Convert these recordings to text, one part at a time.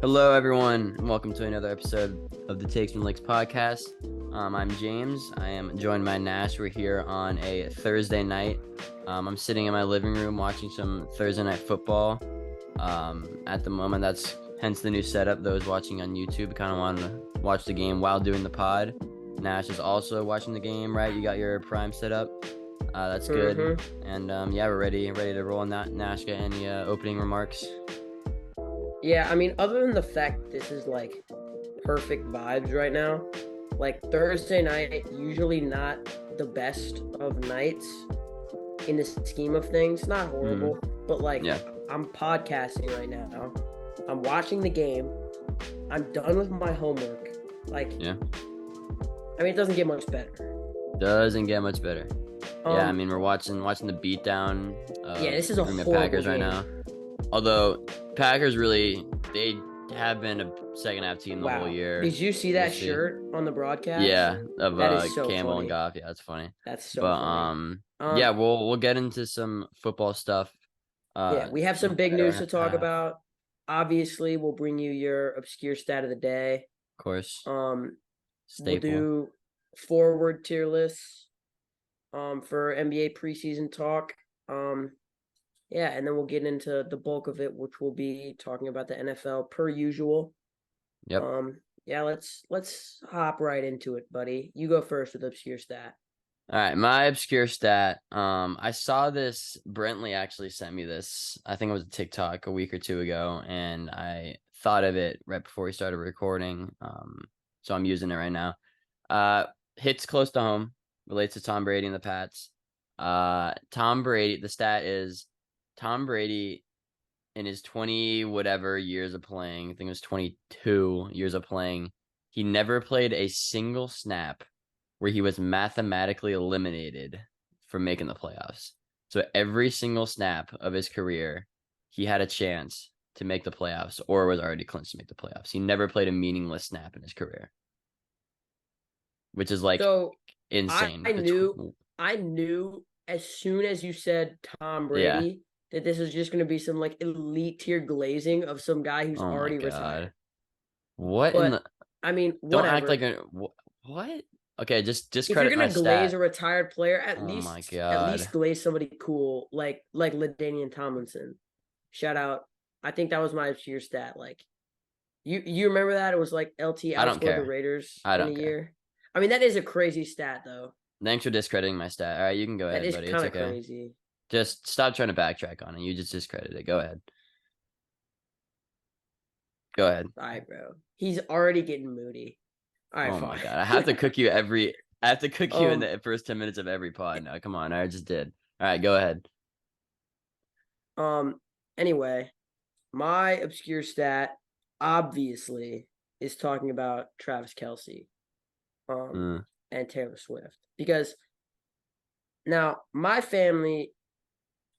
Hello, everyone, and welcome to another episode of the Takes from Lakes podcast. I'm James. I am joined by Nash. We're here on a Thursday night. I'm sitting in my living room watching some Thursday night football. At the moment, that's hence the new setup. Those watching on YouTube kind of want to watch the game while doing the pod. Nash is also watching the game, right? You got your Prime set up. That's good. And yeah, we're ready to roll on that. Nash, got any opening remarks? Yeah, I mean, other than the fact this is like perfect vibes right now, like Thursday night, usually not the best of nights in the scheme of things. Not horrible, but like I'm podcasting right now. I'm watching the game. I'm done with my homework. Like, I mean, it doesn't get much better. Doesn't get much better. Yeah, I mean, we're watching the beatdown. This is a horrible Packers game right now. Although Packers they have been a second half team the whole year. Did you see that shirt on the broadcast? Yeah, of that is so Campbell funny. and Goff. Yeah, that's funny. That's so funny. Yeah, we'll get into some football stuff. We have some big news to talk about. Obviously, we'll bring you your obscure stat of the day. Of course. We'll do forward tier lists for NBA preseason talk. And then we'll get into the bulk of it, which will be talking about the NFL per usual. Yep. Let's hop right into it, buddy. You go first with obscure stat. All right, my obscure stat. I saw this. Brentley actually sent me this. I think it was a TikTok a week or two ago, and I thought of it right before we started recording. So I'm using it right now. Hits close to home. Relates to Tom Brady and the Pats. Tom Brady. The stat is Tom Brady in his 20 whatever years of playing. I think it was 22 years of playing. He never played a single snap where he was mathematically eliminated from making the playoffs. So every single snap of his career, he had a chance to make the playoffs or was already clinched to make the playoffs. He never played a meaningless snap in his career, which is like insane. I knew as soon as you said Tom Brady that this was just going to be some like elite tier glazing of some guy who's already retired. What? I mean, don't act like what? Okay, just if credit you're gonna glaze a retired player, at least glaze somebody cool like LaDainian Tomlinson. Shout out. I think that was my obscure stat. Like, you remember that? It was like LT outscored the Raiders in a year. I mean, that is a crazy stat, though. Thanks for discrediting my stat. All right, you can go ahead, buddy. That is kind of crazy. Just stop trying to backtrack on it. You just discredit it. Go ahead. Go ahead. All right, bro. He's already getting moody. All right, fine. My God. I have to cook you in the first 10 minutes of every pod. No, come on. I just did. All right, go ahead. Anyway, my obscure stat obviously is talking about Travis Kelce and Taylor Swift. Because now my family,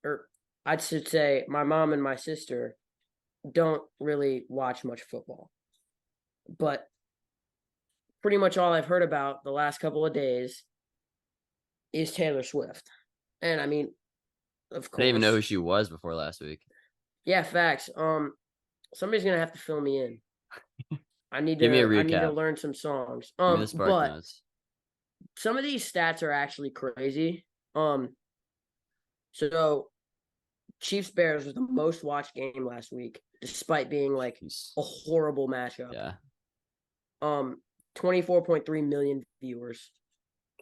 or I should say my mom and my sister, don't really watch much football. But pretty much all I've heard about the last couple of days is Taylor Swift. And I mean, of course. I didn't even know who she was before last week. Yeah, facts. Somebody's gonna have to fill me in. I need to learn some songs. Give me the spark notes. Some of these stats are actually crazy. So Chiefs Bears was the most watched game last week, despite being like a horrible matchup. Yeah. 24.3 million viewers.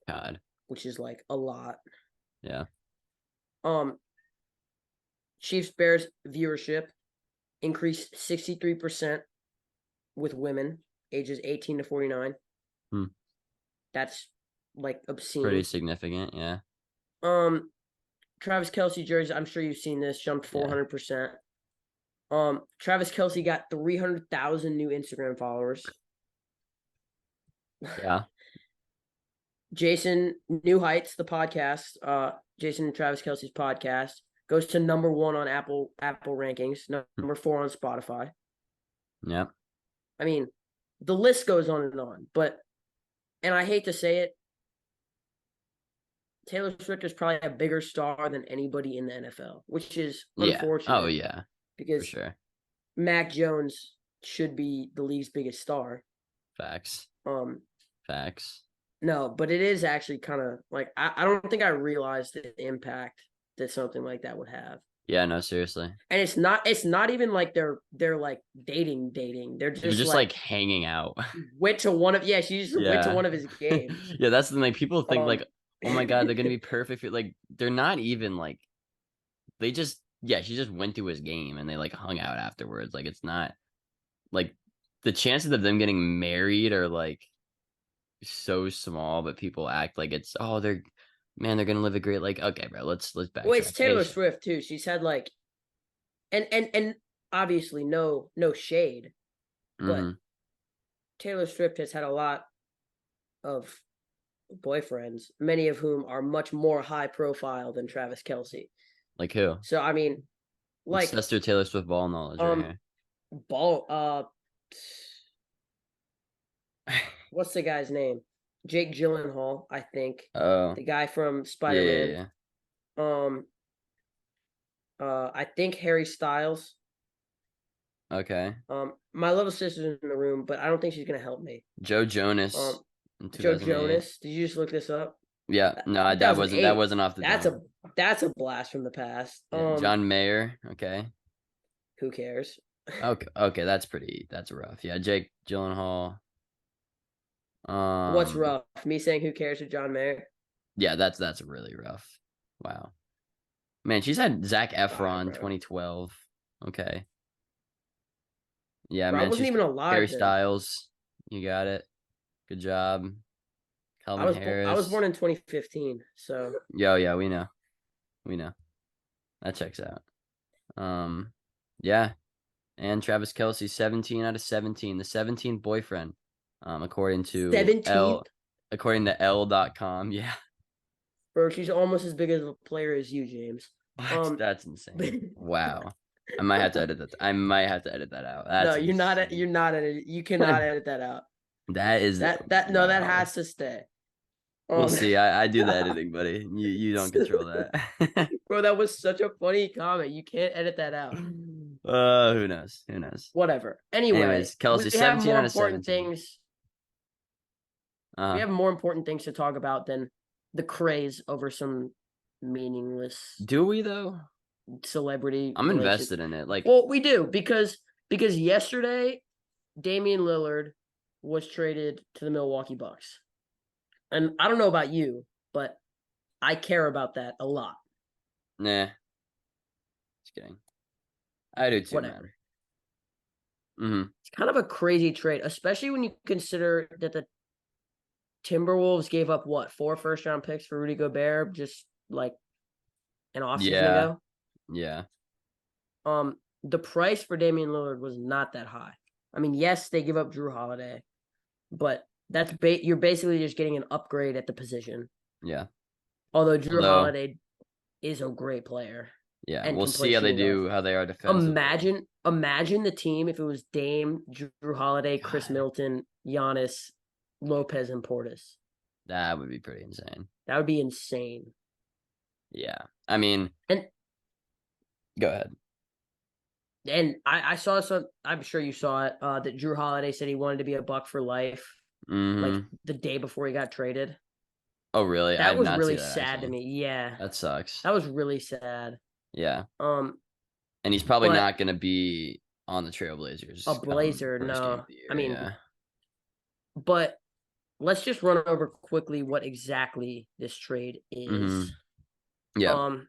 God. Which is like a lot. Yeah. Chiefs Bears viewership increased 63% with women ages 18 to 49. That's like obscene. Pretty significant, yeah. Travis Kelce jersey, I'm sure you've seen this, jumped 400%. Travis Kelce got 300,000 new Instagram followers. Yeah. Jason New Heights, the podcast, Jason and Travis Kelce's podcast, goes to number 1 on Apple rankings, number 4 on Spotify. Yeah. I mean, the list goes on, and I hate to say it, Taylor Swift is probably a bigger star than anybody in the NFL, which is unfortunate. Oh, yeah. Because for sure. Mac Jones should be the league's biggest star. Facts. Um, Facts. no, but it is actually kind of like I don't think I realized the impact that something like that would have. Yeah, no, seriously. And it's not even like they're like dating. They're They're just just like like hanging out. went to one of she just went to Yeah. one of his games. Yeah, that's the thing. Like, people think Um like, oh my God, they're gonna be perfect. Like, they're not even like, they just, yeah, she just went to his game and they like hung out afterwards. Like, it's not like the chances of them getting married are like so small, but people act like it's, oh, they're gonna live a great, like, okay, bro, let's well, it's backtrack. Taylor Swift too. She's had like and obviously no shade, but Mm-hmm. Taylor Swift has had a lot of boyfriends, many of whom are much more high profile than Travis Kelsey. Like who? So I mean, What's like that's their Taylor Swift ball knowledge right um here. ball what's the guy's name? Jake Gyllenhaal, I think. Oh, The guy from yeah, yeah, Spider-Man. yeah. Um I think Harry Styles. Okay. My little sister's in the room, but I don't think she's gonna help me. Joe Um Jonas in Joe 2008. Jonas. Did you just look this up? Yeah, no, that 2008. wasn't off the That's dome. a blast from the past. Yeah, John Mayer. Okay. Who cares? Okay, okay, that's rough. Yeah, Jake Gyllenhaal. What's Um, rough? Me saying who cares to John Mayer? yeah, that's really rough. Wow. Man, she's had Zac Fire, Efron bro. 2012. Okay. Yeah, Bro, I man, wasn't she's even Harry alive then. Styles. You got it. Good job. Calvin I was Harris. born in 2015, so Yo, yeah, we know. We know. That checks out. Yeah. And Travis Kelsey, 17 out of 17, the 17th boyfriend, according to 17th. according to L.com. Yeah. Bro, she's almost as big of a player as you, James. What? Um, That's insane. Wow. I might have to edit that. I might have to edit that out. no, That's insane. you're not edit. You cannot edit that out. That is That no, that wow. has to stay. We'll Um, see. I do the editing, buddy. You don't control that. bro, that was such a funny comment. You can't edit that out. Who knows? Who knows? Whatever. Anyway, Anyways, Kelsey, we have 17 more out of important 17. things. We Uh, have more important things to talk about than the craze over some meaningless do we though? celebrity I'm relationship. invested in it. Like, Well, we do because yesterday Damian Lillard was traded to the Milwaukee Bucks. And I don't know about you, but I care about that a lot. nah. Just kidding. I do too, man. Whatever. Mm-hmm. It's kind of a crazy trade, especially when you consider that the Timberwolves gave up what, 4 first-round picks for Rudy Gobert just like an offseason Yeah. ago. Yeah. The price for Damian Lillard was not that high. I mean, yes, they give up Drew Holiday, but that's you're basically just getting an upgrade at the position. Yeah. Although Drew Although, Holiday is a great player yeah, and we'll can play see how they shooting guard. do, how they are defensively. Imagine the team if it was Dame, Drew Holiday, Chris God, Middleton, Giannis, Lopez, and Portis. that would be pretty insane. That would be insane. Yeah. I mean, And go ahead. I saw some. I'm sure you saw it. That Drew Holiday said he wanted to be a Buck for life, like Mm-hmm. the day before he got traded. Oh, really? I That did was not see really that sad to actually. me. Yeah, That sucks. that was really sad. Yeah. Um, And he's probably but not going to be on the a Trailblazers come Blazer, first game of no. the I year. mean, Yeah. but let's just run over quickly what exactly this trade Mm-hmm. is. Yeah. Um,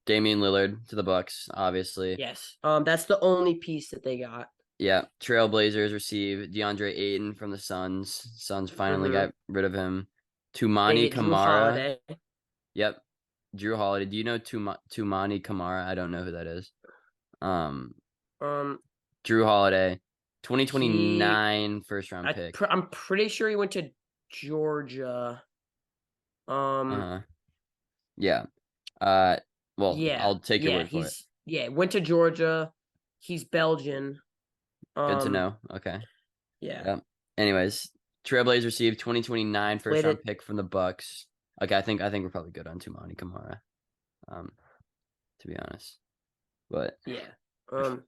Damian Lillard to the Bucks, obviously. yes. That's the only piece that they got. Yeah. Trailblazers receive DeAndre Ayton from the Suns. Suns finally Mm-hmm. got rid of him. They Tumani get Drew Kamara. Holiday. Yep. Drew Holiday. Do you know Tumani Kamara? I don't know who that is. Um, Um, Drew Holiday, he 2029 first round pick. I'm pretty sure he went to Georgia. Uh-huh. Yeah. Well, Yeah, I'll take your yeah, word for it. went to Georgia. He's Belgian. Good to know. Okay. Yeah, Yeah. Anyways, Trailblazers received 2029 first played round it. pick from the Bucks. Okay, I think we're probably good on Tumani Kamara. To be honest. But Yeah. Um,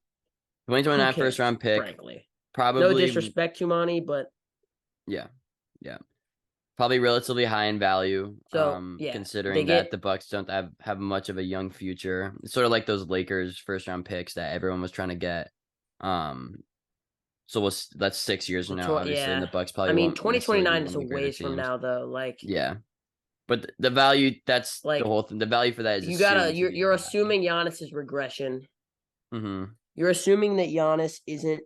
Who 2029 first cares, round pick. frankly? No Probably, disrespect to Monty, but yeah, yeah. Probably relatively high in value, so yeah, they considering that get the Bucks don't have much of a young future. It's sort of like those Lakers first round picks that everyone was trying to get. Um, so that's 6 years from now, obviously, and yeah. the Bucks I probably mean, won't necessarily be 2029 one is of a the greater ways from teams. now, though. Yeah, but the value, that's the Like whole thing. The value for that is you gotta assumed to be you're high. assuming Giannis's regression. Mm-hmm. You're assuming that Giannis isn't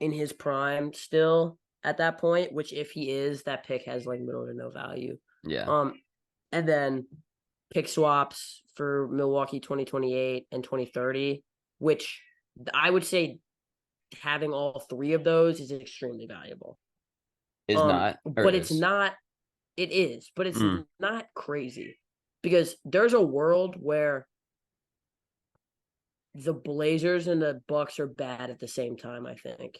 in his prime still at that point, which if he is, that pick has like little to no value. Yeah, Um, and then pick swaps for Milwaukee 2028 and 2030, which I would say having all three of those is extremely valuable. is not or But it's is. not. It is, but it's Mm, not crazy because there's a world where the Blazers and the Bucks are bad at the same time, I think.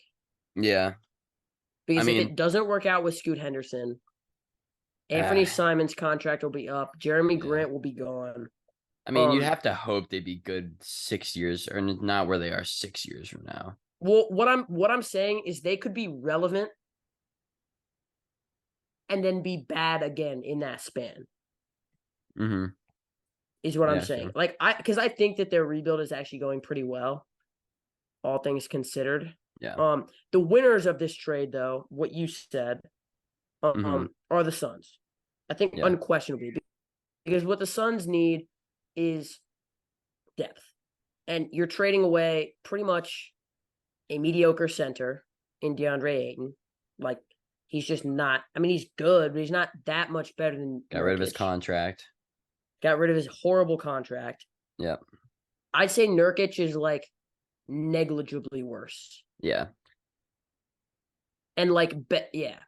yeah, I Because if mean, it doesn't work out with Scoot Henderson, uh, Anthony Simon's contract will be up, Jeremy yeah. Grant will be gone. I mean, you'd Um have to hope they'd be good 6 years, or not where they are 6 years from now. well what I'm saying is they could be relevant and then be bad again in that span. Mm-hmm. Is what I'm Yeah, saying. sure. Like because I think that their rebuild is actually going pretty well, all things considered. Yeah. The winners of this trade, though, what you said, Mm-hmm. are the Suns. I think Yeah. unquestionably because what the Suns need is depth, and you're trading away pretty much a mediocre center in DeAndre Ayton. Like he's just not. I mean, he's good, but he's not that much better than Got rid of his Nurkic. contract. Got rid of his horrible contract. Yeah. I'd say Nurkic is like negligibly worse. Yeah. And like, yeah.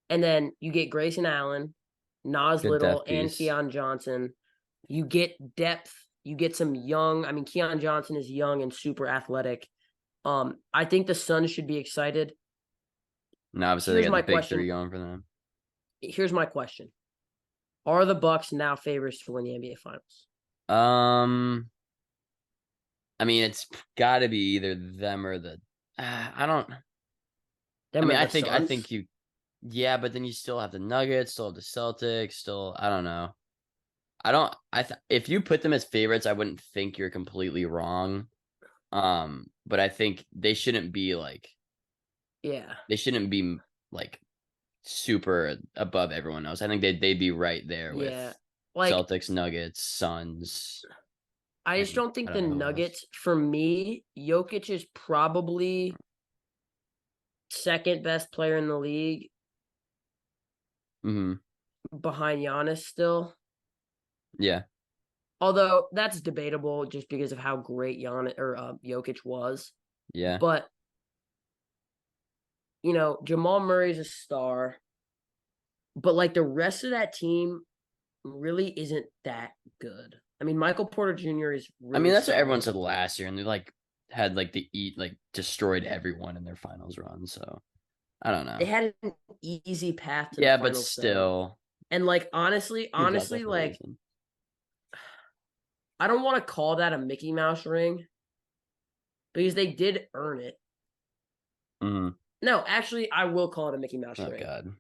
And then you get Grayson Allen, Nas Good Little, depth and piece. Keon Johnson. You get depth. You get some young. I mean, Keon Johnson is young and super athletic. I think the Suns should be excited. And obviously they Here's got the my big three question. going for them. Here's my question. Are the Bucks now favorites to win the NBA Finals? Um, I mean, it's got to be either them or the. I don't. I Them mean, or I the think I Suns? think you. Yeah, but then you still have the Nuggets, still have the Celtics, still. I don't know. I don't. If you put them as favorites, I wouldn't think you're completely wrong. But I think they shouldn't be like. Yeah. They shouldn't be like super above everyone else. I think they'd be right there with Yeah. Like, Celtics, Nuggets, Suns, I just and don't I think the don't know who else. Nuggets, for me, Jokic is probably second best player in the league Hmm. behind Giannis still. Yeah, Although that's debatable just because of how great Giannis or Jokic was. yeah. But Jamal Murray's a star, but like the rest of that team really isn't that good. I mean, Michael Porter Jr. is I really mean, that's what everyone said solid. last year, and they like had like the eat like destroyed everyone in their finals run. So I don't They know. had an easy path to the Yeah, but finals though. still, And like teams out there honestly, for a like reason. I don't want to call that a Mickey Mouse ring because they did earn it. Hmm. No, actually, I will call it a Mickey Mouse Oh ring. God.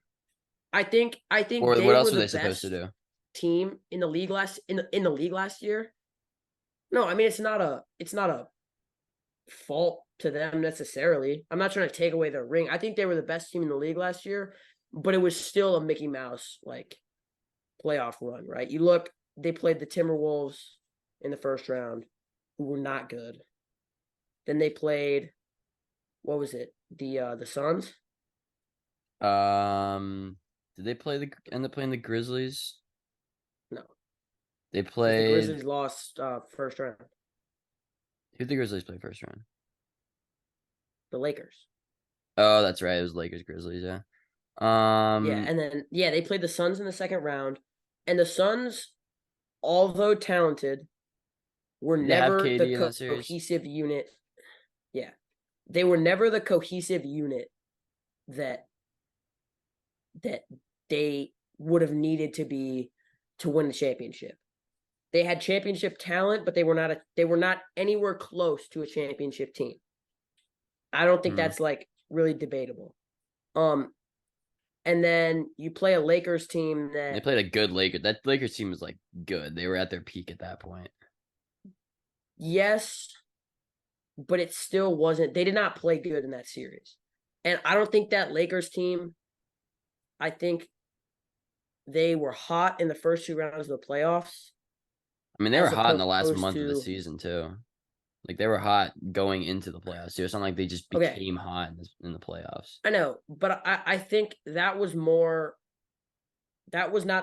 I think Or they what were else were the they supposed to best do? team in the league in the league last year. No, I mean it's not a fault to them necessarily. I'm not trying to take away their ring. I think they were the best team in the league last year, but it was still a Mickey Mouse like playoff run, right? You look, they played the Timberwolves in the first round, who were not good. Then they played what was it? The Suns? Um, did they end up playing the Grizzlies? No, They because the played. Grizzlies lost first round. Who did the Grizzlies play first round? The Lakers. Oh, that's right. It was Lakers Grizzlies. Yeah. Yeah, Um, and then they played the Suns in the second round, and the Suns, although talented, were did they have never the KD in that series? cohesive unit. Yeah, they were never the cohesive unit that that they would have needed to be to win the championship. They had championship talent, but they were not anywhere close to a championship team. I don't think that's like really debatable. And then you play a Lakers team They that played a good Lakers. That Lakers team was like good. They were at their peak at that point. yes, but it still wasn't. They did not play good in that series. And I don't think that Lakers team, I think they were hot in the first 2 rounds of the playoffs I mean, they were as hot in the last opposed month of the to season too. Like they were hot going into the playoffs too. It's not like they just okay, became hot in the playoffs. I know, but I think that was not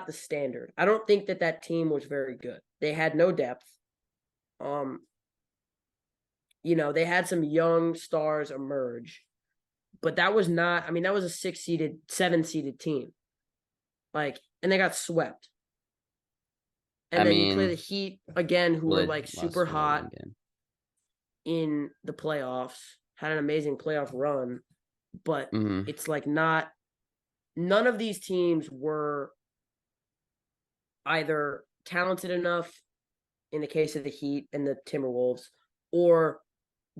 the standard. I don't think that team was very good. They had no depth. They had some young stars emerge, but that was not. I mean, that was a 6-seeded, 7-seeded team. Like, and they got swept. And I then you play the mean, Heat again, who well, were they like super lost only hot one game. in the playoffs, had an amazing playoff run, but it's like not. None of these teams were either talented enough in the case of the Heat and the Timberwolves, or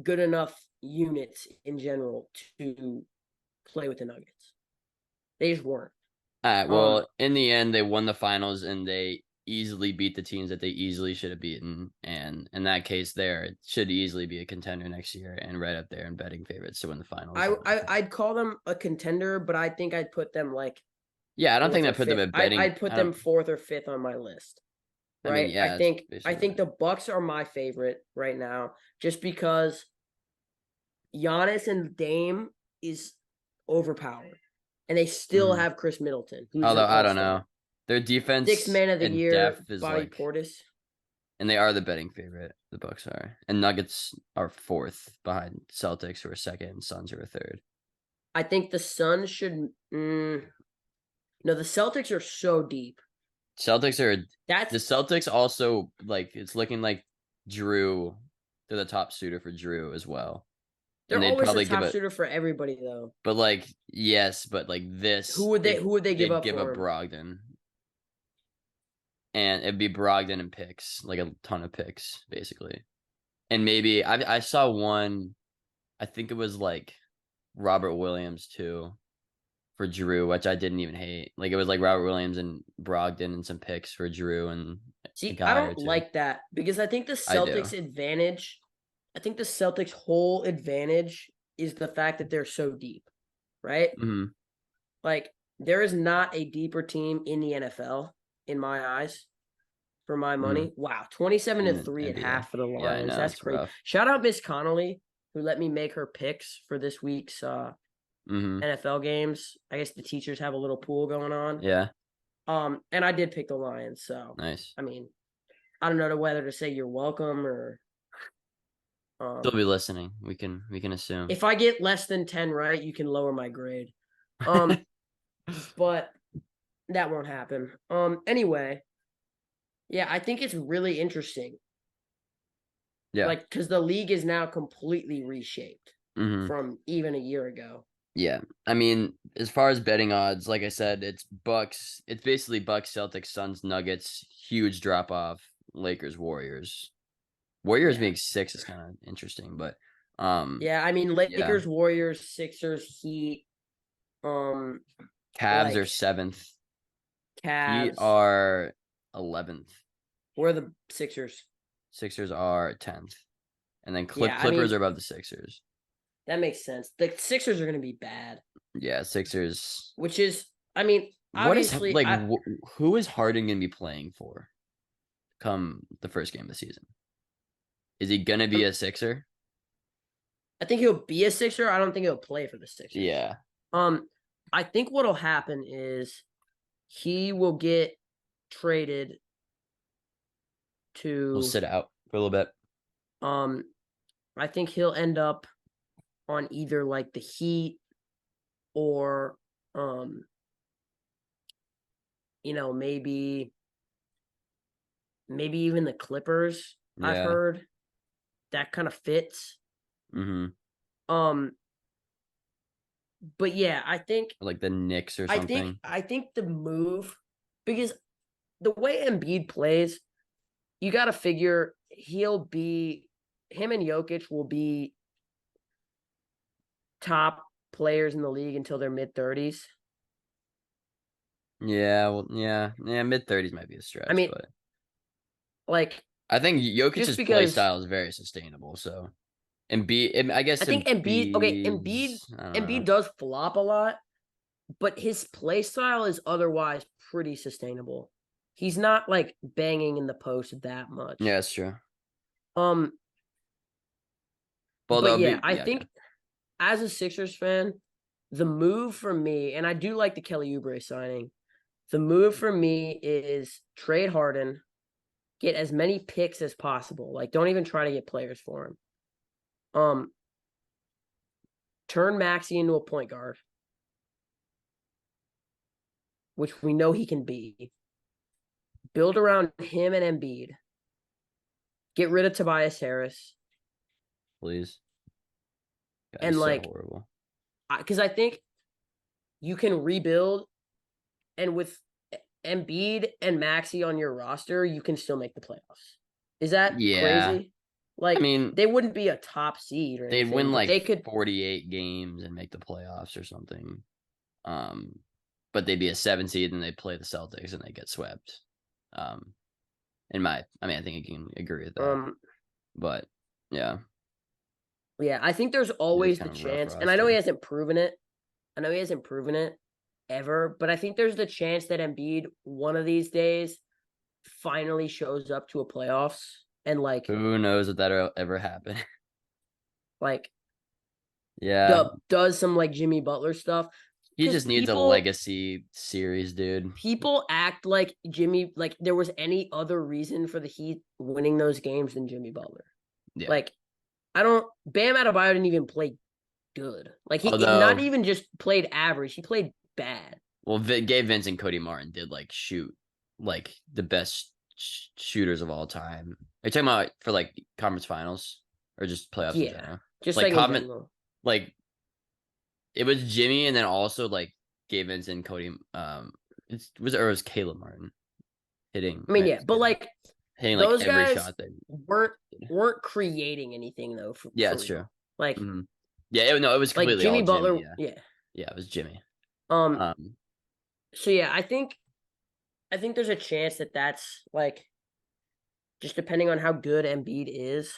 good enough units in general to play with the Nuggets. They just weren't. All right. Well, in the end, they won the finals and they easily beat the teams that they easily should have beaten. And in that case, there it should easily be a contender next year and right up there in betting favorites to win the finals. I'd call them a contender, but I think I'd put them like yeah, I don't think fourth or that put them fifth. at betting. I'd put them fourth or fifth on my list. I mean, Right? I yeah, it's think basically the Bucks are my favorite right now, just because Giannis and Dame is overpowered, and they still have Chris Middleton, who's although an I don't all-star. know, their Sixth defense man of the and year, depth is Bobby like, Portis. and they are the betting favorite. The Bucks are, and Nuggets are fourth behind Celtics, who are second, and Suns who are third. I think the Suns should. No, the Celtics are so deep. Celtics are That's the Celtics also like it's looking like Drew. They're the top suitor for Drew as well, and they're they'd always the probably give top it. shooter for everybody, though. But like yes, but like Who this, would they give they'd up give up for him? Brogdon, and it'd be Brogdon and picks, like a ton of picks, basically. And maybe I saw one, I think it was like Robert Williams too for Drew, which I didn't even hate. Like it was like Robert Williams and Brogdon and some picks for Drew and a See, I guy or don't two. like that because I think the I do. Celtics advantage. I think the Celtics' whole advantage is the fact that they're so deep, right? Like there is not a deeper team in the NFL in my eyes. For my money, wow, 27-3 at NBA. half for the Yeah, I Lions. know That's it's crazy. rough. Shout out Miss Connolly, who let me make her picks for this week's NFL games. I guess the teachers have a little pool going on. Yeah. And I did pick the Lions, so Nice. I mean, I don't know whether to say you're welcome or They'll be listening. We can assume. if I get less than 10 right, you can lower my grade. But that won't happen. Anyway, yeah, I think it's really interesting. Yeah. Like, because the league is now completely reshaped from even a year ago. Yeah. I mean, as far as betting odds, like I said, it's Bucks. It's basically Bucks, Celtics, Suns, Nuggets. Huge drop off. Lakers, Warriors. Warriors being 6 is kind of interesting, but yeah, I mean Lakers, Warriors, Sixers, Heat, Cavs like, are 7th. Cavs Heat are 11th. Where are the Sixers? Sixers are 10th. And then Yeah, Clippers are above the Sixers. That makes sense. The Sixers are going to be bad. Yeah, Sixers. Which is, I mean, obviously, what is like who is Harden going to be playing for come the first game of the season? Is he going to be a Sixer? I think he'll be a Sixer. I don't think he'll play for the Sixers. Yeah. I think what'll happen is he will get traded to. We'll sit out for a little bit. I think he'll end up on either like the Heat or maybe even the Clippers. Yeah. I've heard that kind of fits. But yeah, I think like the Knicks or something. I think the move, because the way Embiid plays, you got to figure him and Jokic will be top players in the league until their mid-30s. Yeah, well, yeah, mid-30s might be a I stretch, mean, but like I think just Jokic's play because style is very sustainable. So, I guess I think Embiid, okay, I don't Embiid know. does flop a lot, but his play style is otherwise pretty sustainable. He's not like banging in the post that Yeah, much. that's true. Um, Well, but they'll yeah, be I yeah, okay. think as a Sixers fan, the move for me, and I do like the Kelly Oubre signing. The move for me is trade Harden, get as many picks as possible. Like, don't even try to get players for him. Um, turn Maxey into a point guard, which we know he can be. Build around him and Embiid. Get rid of Tobias Harris, Please. God, and he's so like, horrible. because I think you can rebuild, and with Embiid and Maxey on your roster, you can still make the playoffs. Is that Yeah. crazy? I Like, mean, they wouldn't be a top seed or they'd win anything, but like they could. 48 games and make the playoffs or something. Um, but they'd be a 7 seed and they'd play the Celtics and they get swept. Um, I mean, I think you can agree with that. Um, But yeah, yeah, I think there's it is always the kind of a rough chance, and I know he roster. hasn't proven it. I know he hasn't proven it ever, but I think there's the chance that Embiid one of these days finally shows up to a playoffs and Who knows if that'll ever happen? like Yeah, does some like Jimmy Butler stuff he because just needs a legacy series, dude. people act like Jimmy like there was any other reason for the Heat winning those games than Jimmy Butler. Yeah. Like I don't Bam Adebayo didn't even play good. Like he not Although, even just played average, he played bad. well, Gabe Vince and Cody Martin did like shoot like the best shooters of all time. Are you talking about for like conference finals or just playoffs in Yeah, general? just Like like in comment, general. like it was Jimmy and then also like Gabe Vince and Cody. It was Caleb Martin hitting I mean, right, yeah, but like hitting like those every guys shot that. weren't weren't creating anything though Yeah, for it's true. real. Like Hmm. Yeah, no, it was like completely all Jimmy Jimmy. Butler, Yeah, yeah. yeah, it was Jimmy. Um. Um, So yeah, I think there's a chance that that's like just depending on how good Embiid is,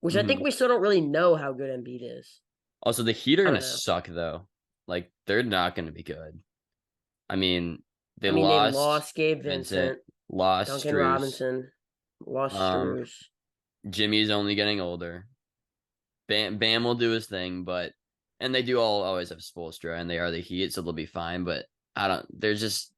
which I think mhm. we still don't really know how good Embiid is. Also, the Heat are I gonna don't know. suck though. Like they're not gonna be good. I mean, they I mean, they lost lost Gabe Vincent, Vincent, lost Duncan Struess. Robinson, lost Um, Struz. Jimmy's only getting older. Bam will do his thing, but and they do all always have Spoelstra, and they are the Heat, so they'll be fine. But I don't. They're just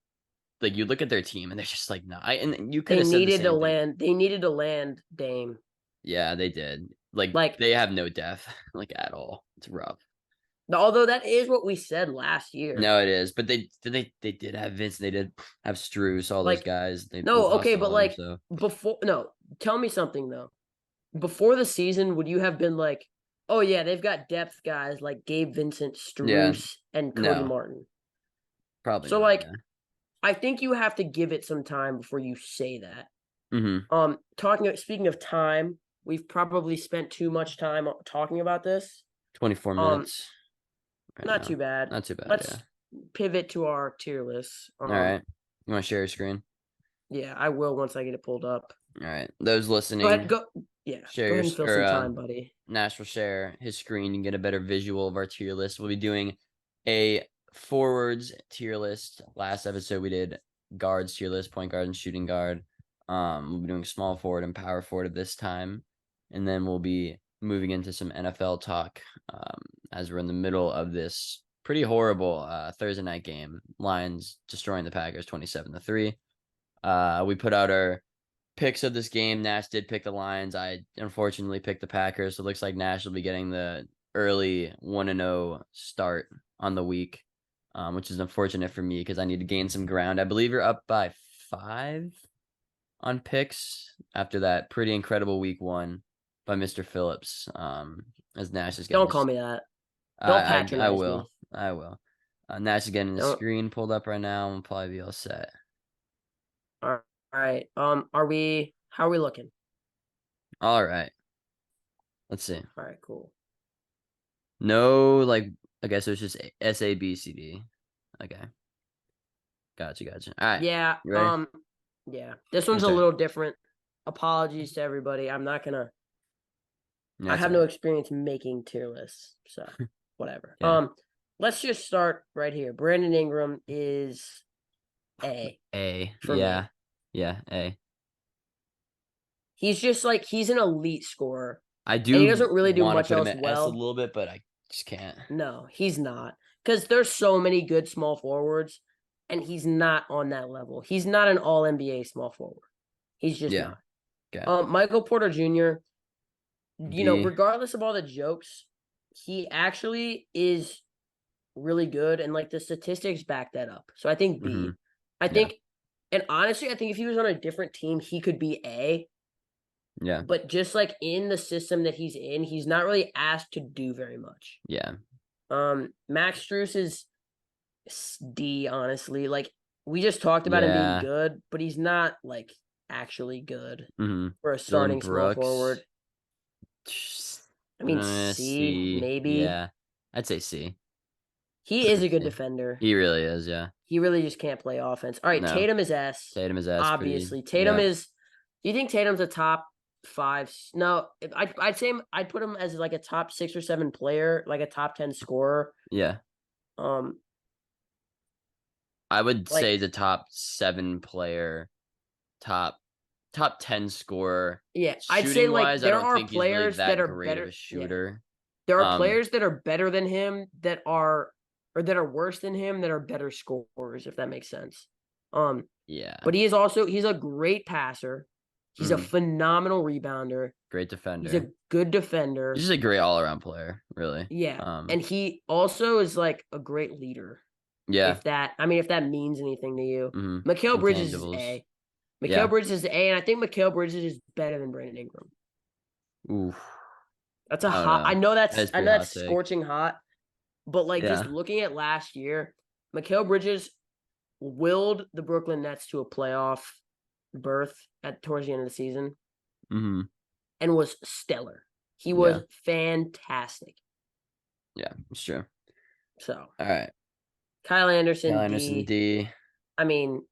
like you look at their team, and they're just like no. And you could have said the same thing. They needed to land Dame. Yeah, they did. Like Like, they have no depth, like at all. It's rough. although that is what we said last year. No, it is. But they did have Vince. They did have Struess. All those Like, guys. They no, lost okay, all but of them. like So before, no, tell me something though. Before the season, would you have been like, oh yeah, they've got depth guys like Gabe Vincent, yeah, Struess, and Cody no, Martin? probably So not. like, Yeah. I think you have to give it some time before you say that. Mm-hmm. Speaking of time, we've probably spent too much time talking about this. 24 Um, minutes right not now. too bad. Not too bad. Yeah. Let's pivot to our tier list. All right. You want to share your screen? Yeah, I will once I get it pulled up. All right. Those Go ahead, listening, go. Yeah, share go your ahead and fill or some time, buddy. Nash will share his screen and get a better visual of our tier list. We'll be doing a forwards tier list. Last episode we did guards tier list, point guard and shooting guard. We'll be doing small forward and power forward this time, and then we'll be moving into some NFL talk as we're in the middle of this pretty horrible Thursday night game. Lions destroying the Packers 27-3. We put out our picks of this game. Nash did pick the Lions. I unfortunately picked the Packers. So it looks like Nash will be getting the early 1-0 start on the week, which is unfortunate for me because I need to gain some ground. I believe you're up by 5 on picks after that pretty incredible week 1 by Mr. Phillips. As Nash is getting Don't his, call me that. Don't I patronize will. me. I will. Nash is getting his Don't. screen pulled up right now and we'll probably be all set. All right. Are we? How are we looking? All right. Let's see. All right. Cool. No, like, okay, so it's just S, A, B, C, D. Okay. Gotcha. All right. Yeah. You ready? Yeah. This Your one's a turn. little different. Apologies to everybody. I'm not gonna. I That's have all no right. experience making tier lists, so whatever. Yeah. Let's just start right here. Brandon Ingram is A A. for me. Yeah. A. He's just like he's an elite scorer, I and he do doesn't really do want to much put him else at S a well. little bit, but I just can't. No, he's not. Because there's so many good small forwards, and he's not on that level. He's not an all NBA small forward. He's just Yeah. not. Okay. Michael Porter Jr., B. regardless of all the jokes, he actually is really good, and like the statistics back that up. So I think Mm-hmm. B. I Yeah. think, and honestly, I think if he was on a different team, he could be A. Yeah. But just like in the system that he's in, he's not really asked to do very much. Yeah. Max Strus is D, honestly. Like we just talked about him being Yeah. good, but he's not like actually good Mm-hmm. for a Dylan starting small Brooks. forward. I mean C, C. maybe. Yeah. I'd say C. He Put him is in a good C. defender. He really is, yeah. He really just can't play offense. All right, No. Tatum is S. Tatum is S pretty. Obviously, Tatum Yeah. is. Do you think Tatum's a top five? No, I'd say I'd put him as like a top 6 or 7 player, like a top 10 scorer. Yeah. Um, I would like say the top 7 player, top 10 scorer. yeah, I'd say Shooting like wise, I there don't are think he's really players that that are great of better. a Yeah, shooter. there are Um, players that are better than him that are, or that are worse than him that are better scorers, if that makes sense. yeah. But he's a great passer. He's a Mhm. phenomenal rebounder. Great He's a defender. good He's defender. just a great all around player, really. Yeah. And he also is like a great leader. Yeah. If that means anything to you. Mm-hmm. Mikal Bridges is Intangibles. A. Mikal Yeah. Bridges is A, and I think Mikal Bridges is better than Brandon Ingram. Oof. That's a I don't hot. know. That is I know pretty hot that's take. scorching hot, but like just Yeah. looking at last year, Mikal Bridges willed the Brooklyn Nets to a playoff berth at towards the end of the season Mm-hmm. and was stellar. He was Yeah. fantastic. Yeah. It's true. So All right. Kyle Anderson, Kyle Anderson, D. D. I mean,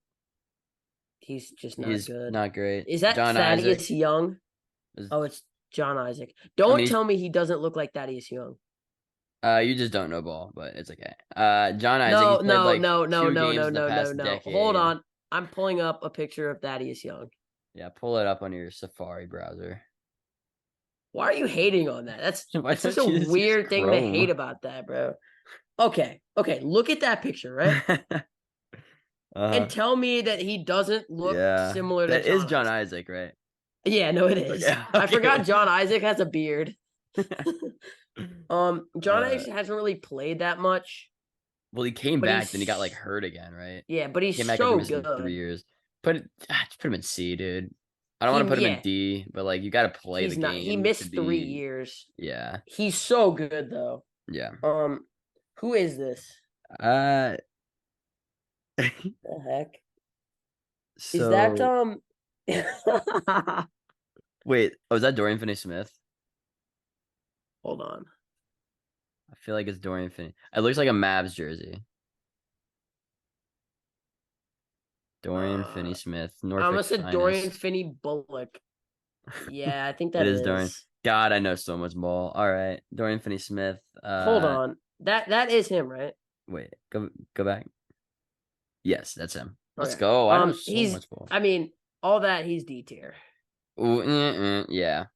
he's just not He's good. not great. Is that John Isaac. Thaddeus Young? Is, Oh, it's John Isaac. I Don't mean, tell me he doesn't look like Thaddeus Young. you just don't know ball, but it's okay. John Isaac, he's played like 2 games in the past No. Hold decade. on. I'm pulling up a picture of Thaddeus Young. Yeah, pull it up on your Safari browser. Why are you hating on that? Why That's such don't a you just use weird thing to hate Chrome? about that, bro. Okay. Look at that picture, right? And Uh-huh. tell me that he doesn't look Yeah. similar to That is John John Isaac. Isaac, right? Yeah, no, it is. Okay. I forgot Okay. John Isaac has a beard. John Uh, Isaac hasn't really played that much, well, he came but back, then he got he's like hurt again, right? yeah, but He he's came back after so missing 3 good. years. Just put him in C, dude. I don't want to put him in Yeah, D, but like you got to play the he's not. He game to missed three be. years. Yeah. He's so good though. Yeah. Who is this? Uh. The heck is that? So wait, oh, is that Dorian Finney-Smith? Hold on. I feel like it's Dorian Finney. It looks like a Mavs jersey. Dorian Finney-Smith, I Norfolk almost said Dorian finest. Finney-Bullock. Yeah, I think It that is Dorian. is. God, I know so much ball. All right, Dorian Finney-Smith. Hold on. That is him, right? Wait, go back. Yes, that's him. Let's Okay. go. I know so He's. much ball. I mean, all that he's D tier. Ooh, yeah.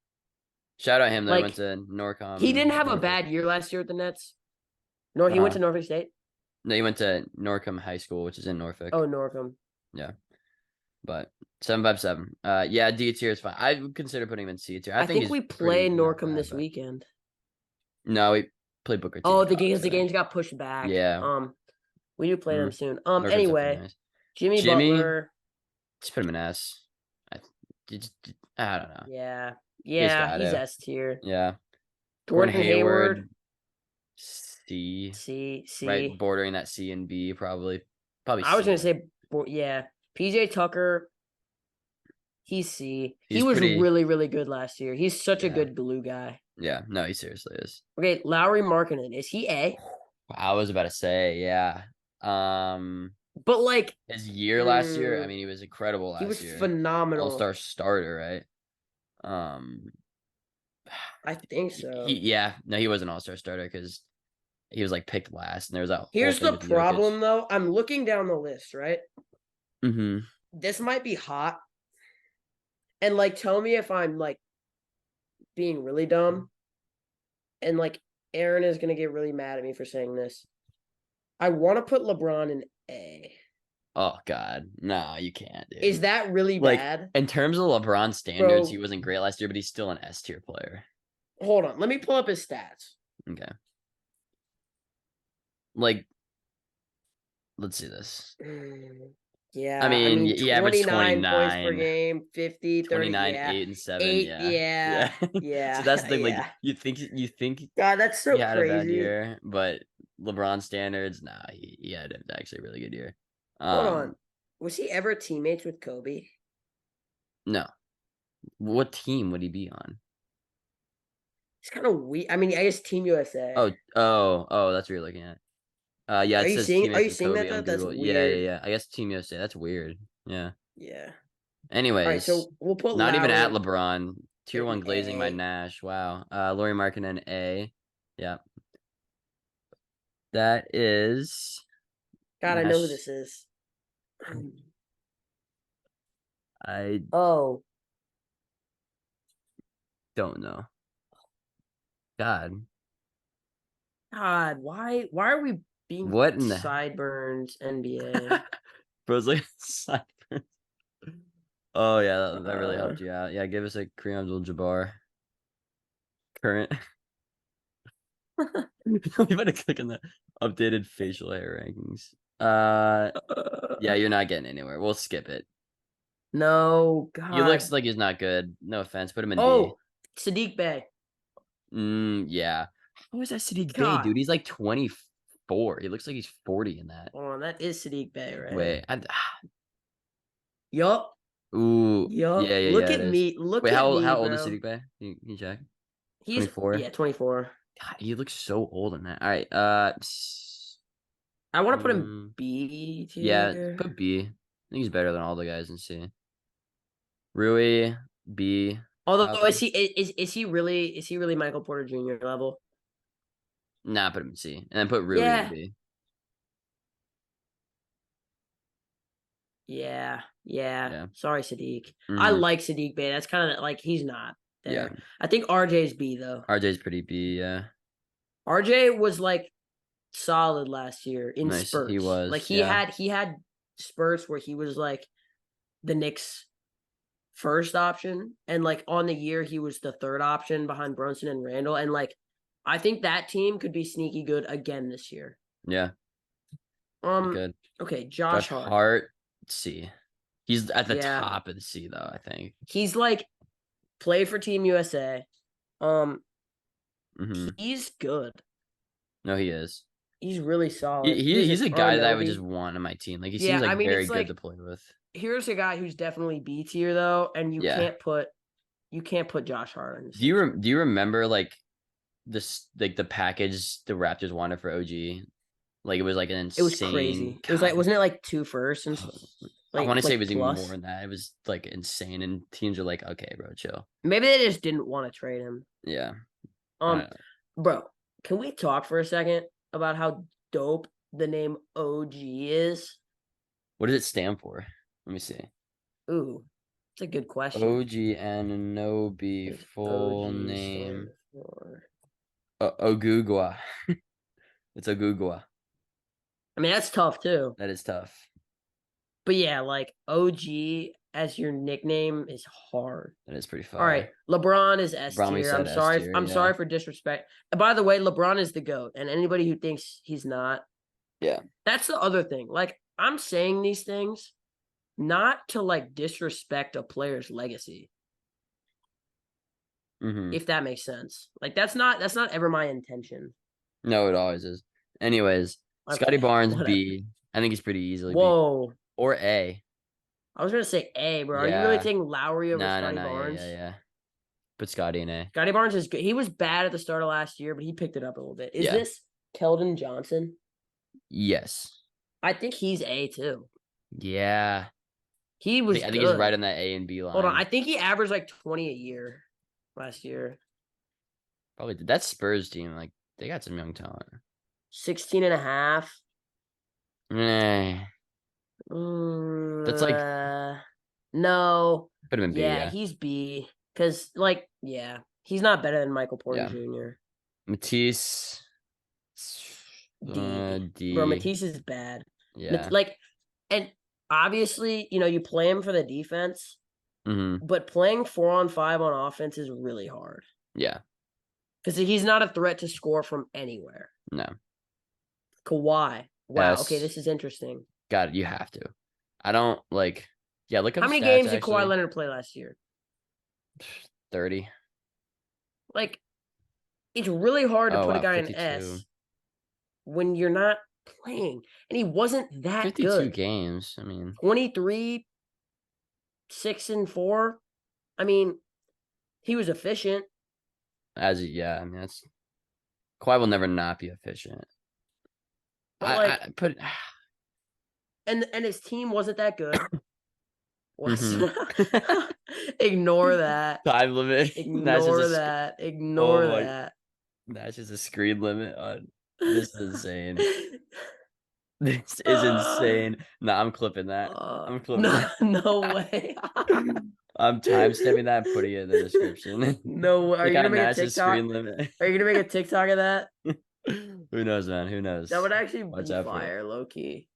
Shout out him though. He went Like to he Norcom. didn't have a Norfolk. bad year last year at the Nets. No, he went Uh-huh. to Norfolk State. No, he went to Norcom High School, which is in Norfolk. Oh, Norcom. Yeah. But 757. Yeah, D tier is fine. I would consider putting him in C tier. I I think think he's we pretty play not Norcom bad, this but weekend. no, we played Booker T. Oh, in college, the I think. games got pushed back. Yeah. We do play them Mm. soon. Norcom's definitely Anyway, nice. Jimmy Jimmy, Butler. just put him in S. I, I don't know. Yeah, You just he's gotta. S tier. Yeah. Gordon Hayward. C. C. Right, bordering that C and B, probably. Probably I was C. gonna say, yeah. PJ Tucker. He's C. He He's was pretty. really, really good last year. He's such a Yeah. good glue guy. Yeah, no, he seriously is. Okay, Lowry Markkinen, is he A? I was about to say, yeah. Um, But like, his year last year, I mm, mean, he was incredible he last was year. phenomenal. All-star starter, right? Um, I think so. yeah, no, he was an all-star starter because he was like picked last, and there was that whole Here's thing the with Jokic. problem, though. I'm looking down the list, right? Mm-hmm. This might be hot, and like, tell me if I'm like being really dumb, and like, Aaron is gonna get really mad at me for saying this. I want to put LeBron in A. Oh God, no, you can't, Is dude. that really Like bad, in terms of LeBron standards, he bro? wasn't great last year, but he's still an S tier player. Hold on, let me pull up his stats. Okay, like let's see this. I Yeah, I mean, mean, he averaged 29 points per 29, game, 50, 30. 29, Yeah. 8 and 7. 8. Yeah, Yeah. yeah. So Yeah. that's the thing. Like Yeah. you think God, that's he so had a bad crazy. year, but LeBron standards, nah, he had actually a really good year. Hold Um, on. Was he ever teammates with Kobe? no, what team would he be on? It's kind of weird. I mean, I guess Team USA. Oh, that's what you're looking at. Yeah, Are it you says seeing? Are teammates you with seeing that Kobe though? on That's Google. Yeah, yeah, weird. yeah. I guess Team USA. That's weird. Yeah. Yeah. All right, Anyways, so we'll put not even at Lowry LeBron. Tier in one glazing by A. Nash. Wow. Laurie Markkinen A. Yeah. That is God, I know who Nash. this is. I Oh don't know. God. God, why are we being What in the sideburns NBA? Bro's like sideburns. Oh yeah, that really Uh, helped you out. Yeah, give us a Kareem Abdul-Jabbar current. I'm about to click on the updated facial hair rankings. Yeah, you're not getting anywhere. We'll skip it. no, He looks God. like he's not good. No offense. Put him in B. Oh, Sadiq Bey. Yeah. How is that Sadiq Bey, God. dude? He's like 24. He looks like he's 40 in that. Hold on, that is Sadiq Bey, right? Wait. Yup. Ooh. Yup. Yeah, yeah, Look yeah, it at is. me. Look Wait, at how me, old is bro. Sadiq Bey? Can you check? He's 24. 24. God, he looks so old in that. All right. I want to put him Mm, B yeah, tier. put B. I think he's better than all the guys in C. Rui, B, Although probably. is he really Michael Porter Jr. level? Nah, put him in C. And then put Rui in Yeah. B. Yeah. Yeah. Yeah. Sorry, Sadiq. I Mm-hmm. like Sadiq Bey. That's kind of like he's not Yeah. there. I think RJ's B though. RJ's pretty B, yeah. RJ was like solid last year in Nice. He spurts. Like was, yeah. he had spurts where he was like the Knicks' first option, and like on the year he was the third option behind Brunson and Randall, and like I think that team could be sneaky good again this year. Yeah. He Um. could. Okay, Josh Josh Hart. Hart, C. He's at the Yeah, top of the C though, I think. he's like play for Team USA. Um, Mm-hmm. he's good. No, he is. He's really He, solid. Who he is he's it? a guy that I would just Arnobi. want on my team. Like he seems Yeah, like I mean very it's good like to play with. here's a guy who's definitely B tier though, and Yeah. you can't put Josh Hart in the Do you same spot. do you remember like this like the package the Raptors wanted for OG? Like it was like an It was insane crazy. It was like, God. wasn't it like two firsts and I want to say it like was even more plus? than that. It was like insane, and teams are like, okay, bro, chill. Maybe they just didn't want to trade him. Yeah. Um, bro, can we talk for a second about how dope the name OG is? What does it stand for? Let me see. Ooh, it's a good question. OG Ananobi What does full OG stand name. for? Ogugwa. It's Ogugwa. I mean, that's tough too. That is tough. But yeah, like OG as your nickname is hard. That is pretty All right, fire. LeBron is S Bromley tier. said S tier. I'm Yeah. sorry for disrespect. And by the way, LeBron is the GOAT, and anybody who thinks he's not, Yeah. that's the other thing. Like I'm saying these things not to like disrespect a player's legacy, Mm-hmm. if that makes sense. Like that's not ever my intention. No, it always is. Anyways, Scotty Okay, Barnes whatever. B. I think he's pretty easily B Whoa. or A. I was gonna say A, bro. Are you really Yeah. taking Lowry over No, no, Scotty no. Yeah, yeah, Barnes? yeah. Put Scotty in A. Scotty Barnes is good. He was bad at the start of last year, but he picked it up a little bit. Is Yeah. this Keldon Johnson? Yes. I think he's A too. Yeah. He was I think good. he's right on that A and B line. Hold on. I think he averaged like 20 a year last year. Probably did. That Spurs team, like, they got some young talent. 16 and a half. That's like no. put him in B, yeah. He's B. Because, like, yeah, he's not better than Michael Porter Jr. Matisse. D. D. Bro, Matisse is bad. Yeah. Like, and obviously, you play him for the defense, but playing 4-on-5 on offense is really hard. Yeah. Because he's not a threat to score from anywhere. No. Kawhi. Wow. Okay, this is interesting. Got it. You have to. I don't like. Yeah, look up. How many games did Kawhi Leonard play last year? 30. Like, it's really hard to put a guy 52. in S when you're not playing, and he wasn't that 52 good. games. I mean, 23, 6 and 4. I mean, he was efficient. I mean, that's Kawhi will never not be efficient. But I put and his team wasn't that good. Ignore that. Time limit. Ignore that. Ignore that. That's just a screen limit on. This is insane. This is insane. Nah, I'm clipping that. I'm clipping that. No way. I'm timestamping that and putting it in the description. No way. Are you gonna make a TikTok? Screen limit. Are you gonna make a TikTok of that? Who knows, man? Who knows? That would actually be fire, low key.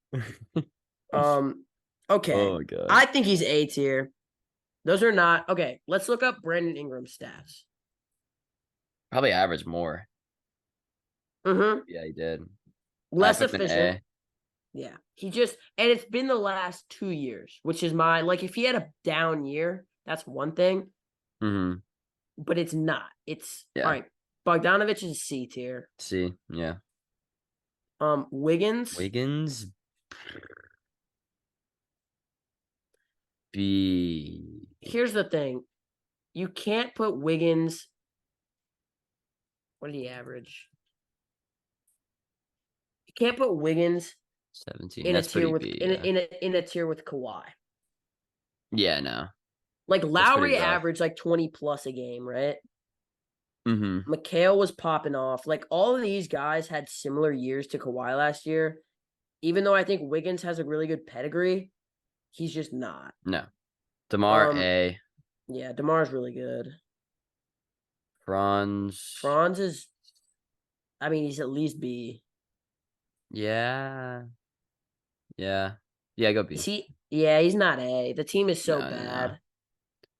Okay. Oh my god. I think he's A tier. Those are not okay. Let's look up Brandon Ingram's stats. Probably average more. Yeah, he did. Less efficient. Yeah. And it's been the last 2 years, which is if he had a down year, that's one thing. But it's not. It's all right. Bogdanovich is C tier. C, yeah. Wiggins. B. Here's the thing. You can't put Wiggins. What did he average? You can't put Wiggins 17 in a tier with B, in a tier with Kawhi. Yeah, no. Like Lowry averaged like 20 plus a game, right? Mikal was popping off. Like all of these guys had similar years to Kawhi last year. Even though I think Wiggins has a really good pedigree, he's just not. No. DeMar A. Yeah, DeMar's really good. Franz is, I mean, he's at least B. Yeah. Go B. He's not A. The team is so bad.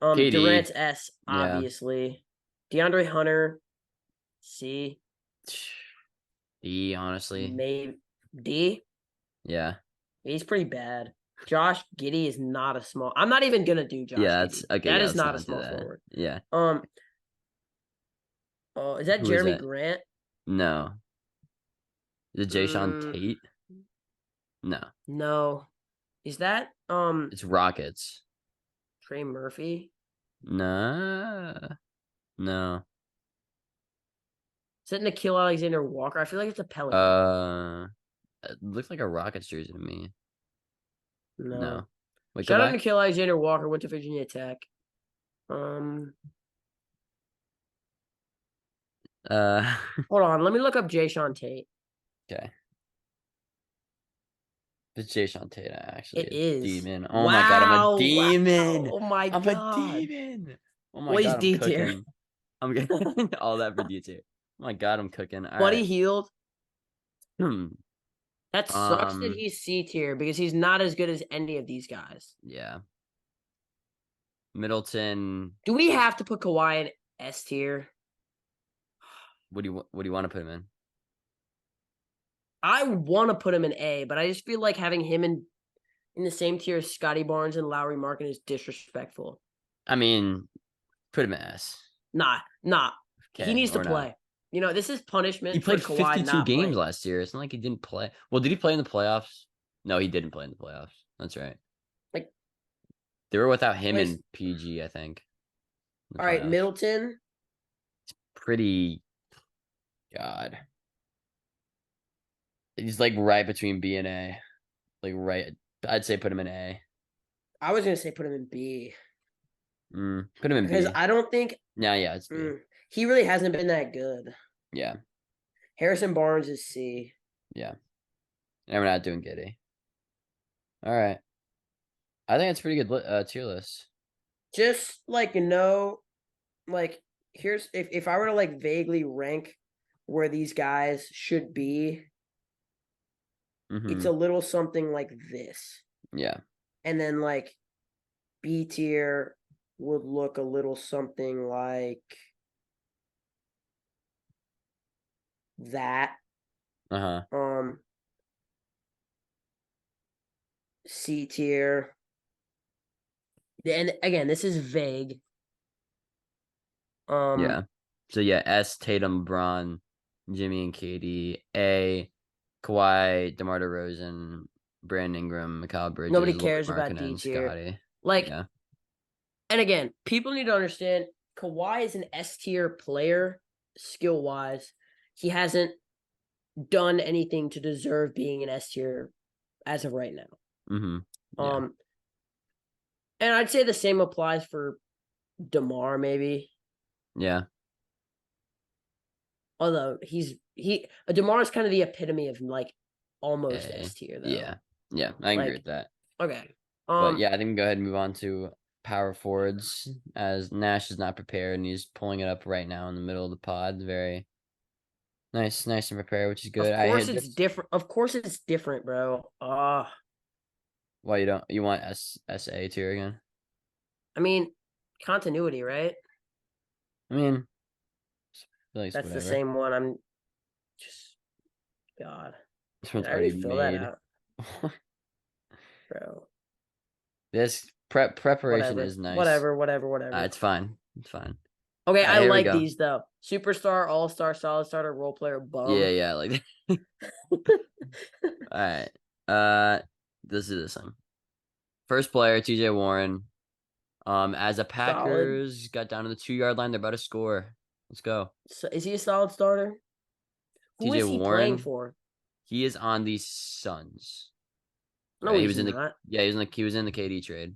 No. Durant's S, obviously. DeAndre Hunter, C. D, honestly. Maybe D. Yeah. He's pretty bad. Josh Giddey is not a small. I'm not even gonna do Josh. Yeah, that's Giddey. okay. That is not a small forward. Yeah. Is that Jeremy Grant? No. Is it Jayshawn Tate? No. No. Is that It's Rockets. Trey Murphy? No. Is it Nickeil Alexander-Walker? I feel like it's a Pelican. It looks like a Rockets jersey to me. No. Wait, shout out Nickeil Alexander-Walker, went to Virginia Tech. Hold on, let me look up Jayshawn Tate. Okay. It's Jayshawn Tate, actually. It is. Demon. Oh my god, I'm a demon. Wow. Oh my god. I'm a demon. Oh my god, I'm cooking. I'm getting all that for D tier. Oh my god, I'm cooking. Buddy Hield. That sucks that he's C tier because he's not as good as any of these guys. Yeah. Middleton. Do we have to put Kawhi in S tier? What do you want to put him in? I want to put him in A, but I just feel like having him in the same tier as Scotty Barnes and Lowry Markin is disrespectful. I mean, put him in S. Nah. Okay, he needs to play. Not. This is punishment. He played for Kawhi 52 games playing. last year. It's not like he didn't play. Well, did he play in the playoffs? No, he didn't play in the playoffs. That's right. Like they were without him in PG, I think. the All right, playoffs. Middleton. Pretty God. He's like right between B and A. Like right. I'd say put him in A. I was gonna say put him in B Put him in because B. I don't think Yeah, it's B. He really hasn't been that good. Yeah. Harrison Barnes is C. Yeah. And we're not doing Giddy. All right. I think it's a pretty good tier list. Just like here's if I were to like vaguely rank where these guys should be, it's a little something like this. Yeah. And then like B tier would look a little something like that. C tier. And again, this is vague. Yeah. So yeah, S, Tatum, Braun, Jimmy and Katie. A, Kawhi, DeMar DeRozan, Brandon Ingram, Mikal Bridges, Nobody Lauri cares about D Markkanen, tier. Scotty. Like, yeah. And again, people need to understand Kawhi is an S tier player, skill wise. He hasn't done anything to deserve being an S tier as of right now. Yeah. And I'd say the same applies for DeMar, maybe. Yeah. Although DeMar is kind of the epitome of like almost S tier, though. Yeah. Yeah, I agree with that. Okay. But yeah, I think we can go ahead and move on to power forwards as Nash is not prepared and he's pulling it up right now in the middle of the pod. Very nice and prepared, which is good. Of course it's different. Of course it's different, bro. Why you want SA tier again? I mean, continuity, right? I mean, that's whatever. The same one. I'm just God. This one's already made. Bro. This preparation is nice. Whatever. It's fine. It's fine. Okay, I like these though. Superstar, all-star, solid starter, role player, bum. Yeah, like all right. This is this one. First player, TJ Warren. As a Packers got down to the 2-yard line, they're about to score. Let's go. So is he a solid starter? Who is he playing for? He is on the Suns. No, right? he was not. He was in the KD trade.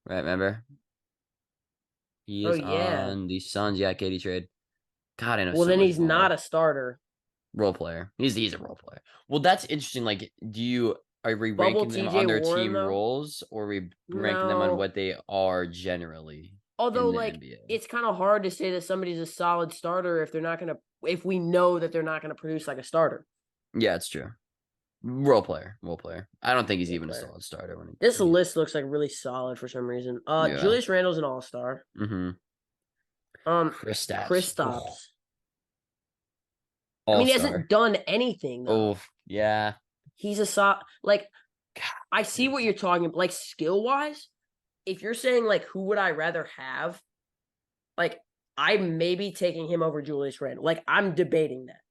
Right, remember? He is on the Suns. Yeah, KD trade. God, I know. Well, then he's not a starter. Role player. He's a role player. Well, that's interesting. Like, are we ranking them on their team roles, or are we ranking them on what they are generally? Although, like, it's kind of hard to say that somebody's a solid starter if we know that they're not gonna produce like a starter. Yeah, it's true. Role player. I don't think he's even a solid starter. This list looks like really solid for some reason. Julius Randle's an all-star. Kristaps. I mean, he hasn't done anything though. Oh, yeah. He's I see what you're talking about. Like, skill-wise, if you're saying like who would I rather have, like I may be taking him over Julius Randle. Like, I'm debating that.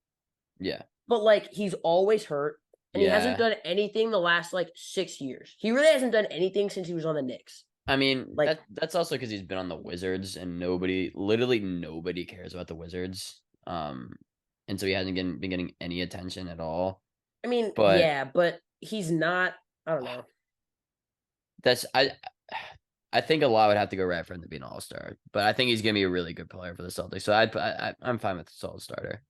Yeah. But like he's always hurt. And he hasn't done anything the last like 6 years. He really hasn't done anything since he was on the Knicks. I mean, like that's also because he's been on the Wizards and literally nobody cares about the Wizards. And so he hasn't been getting any attention at all. I mean, but he's not. I don't know. I think a lot would have to go right for him to be an all-star, but I think he's gonna be a really good player for the Celtics. So I'm fine with the solid starter.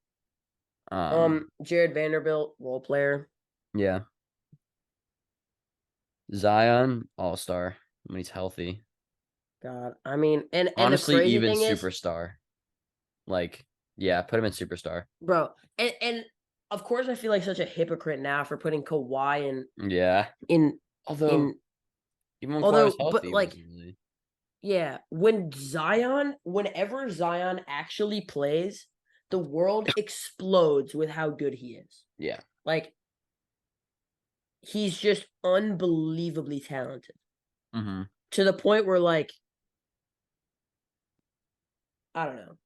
Jared Vanderbilt, role player. Yeah. Zion, all-star when he's healthy. God, I mean, and honestly, the crazy even thing superstar. Like, yeah, put him in superstar, bro. And of course, I feel like such a hypocrite now for putting Kawhi in. Yeah. Although even when Kawhi was healthy, but like, really... yeah, whenever Zion actually plays, the world explodes with how good he is. Yeah, like. He's just unbelievably talented. To the point where, like, I don't know.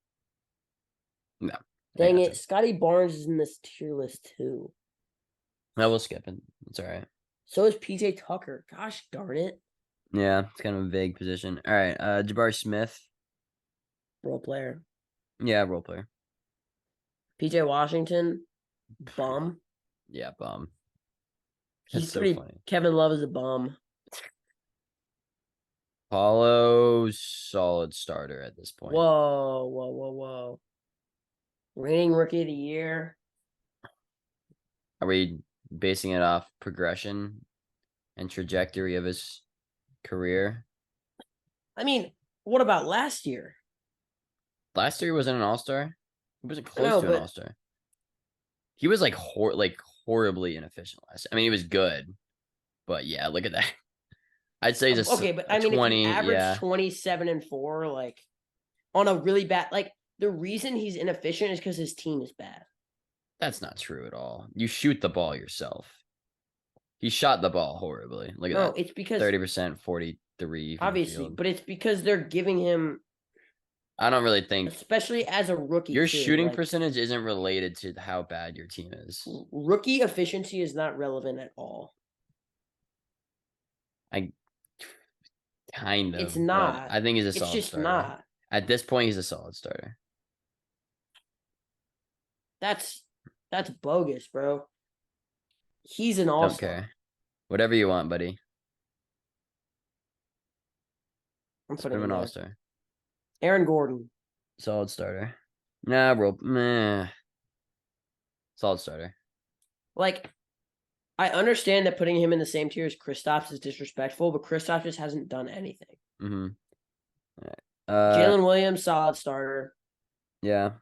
No. Dang it. Scotty Barnes is in this tier list, too. No, we'll skip it. It's all right. So is PJ Tucker. Gosh darn it. Yeah, it's kind of a vague position. All right. Jabari Smith. Role player. Yeah, role player. PJ Washington, bum. Yeah, bum. That's He's so pretty. funny. Kevin Love is a bum. Paulo, solid starter at this point. Whoa, whoa, whoa, whoa. Reigning rookie of the year. Are we basing it off progression and trajectory of his career? I mean, what about last year? Last year he wasn't an all-star. He wasn't close No, to an but all-star. He was like horribly inefficient last year. I mean, he was good, but yeah, look at that. I'd say he's okay, but a I mean, if you 20, average yeah. 27-4, like on a really bad, like the reason he's inefficient is because his team is bad. That's not true at all. You shoot the ball yourself. He shot the ball horribly. Look at No, that. it's because 30%, 43 from the obviously, field. but it's because they're giving him, I don't really think especially as a rookie your too. shooting Like percentage isn't related to how bad your team is. rookie efficiency is not relevant at all. I kind It's of, but not. I think he's a It's solid just starter. not. At this point, he's a solid starter. That's bogus, bro. He's an Don't all-star. care. Whatever you want, buddy. I'm Let's put putting him him an there. all-star. Aaron Gordon. Solid starter. Nah, bro. Meh. Solid starter. Like, I understand that putting him in the same tier as Kristaps is disrespectful, but Kristaps just hasn't done anything. Mm-hmm. Right. Jalen Williams, solid starter. Yeah.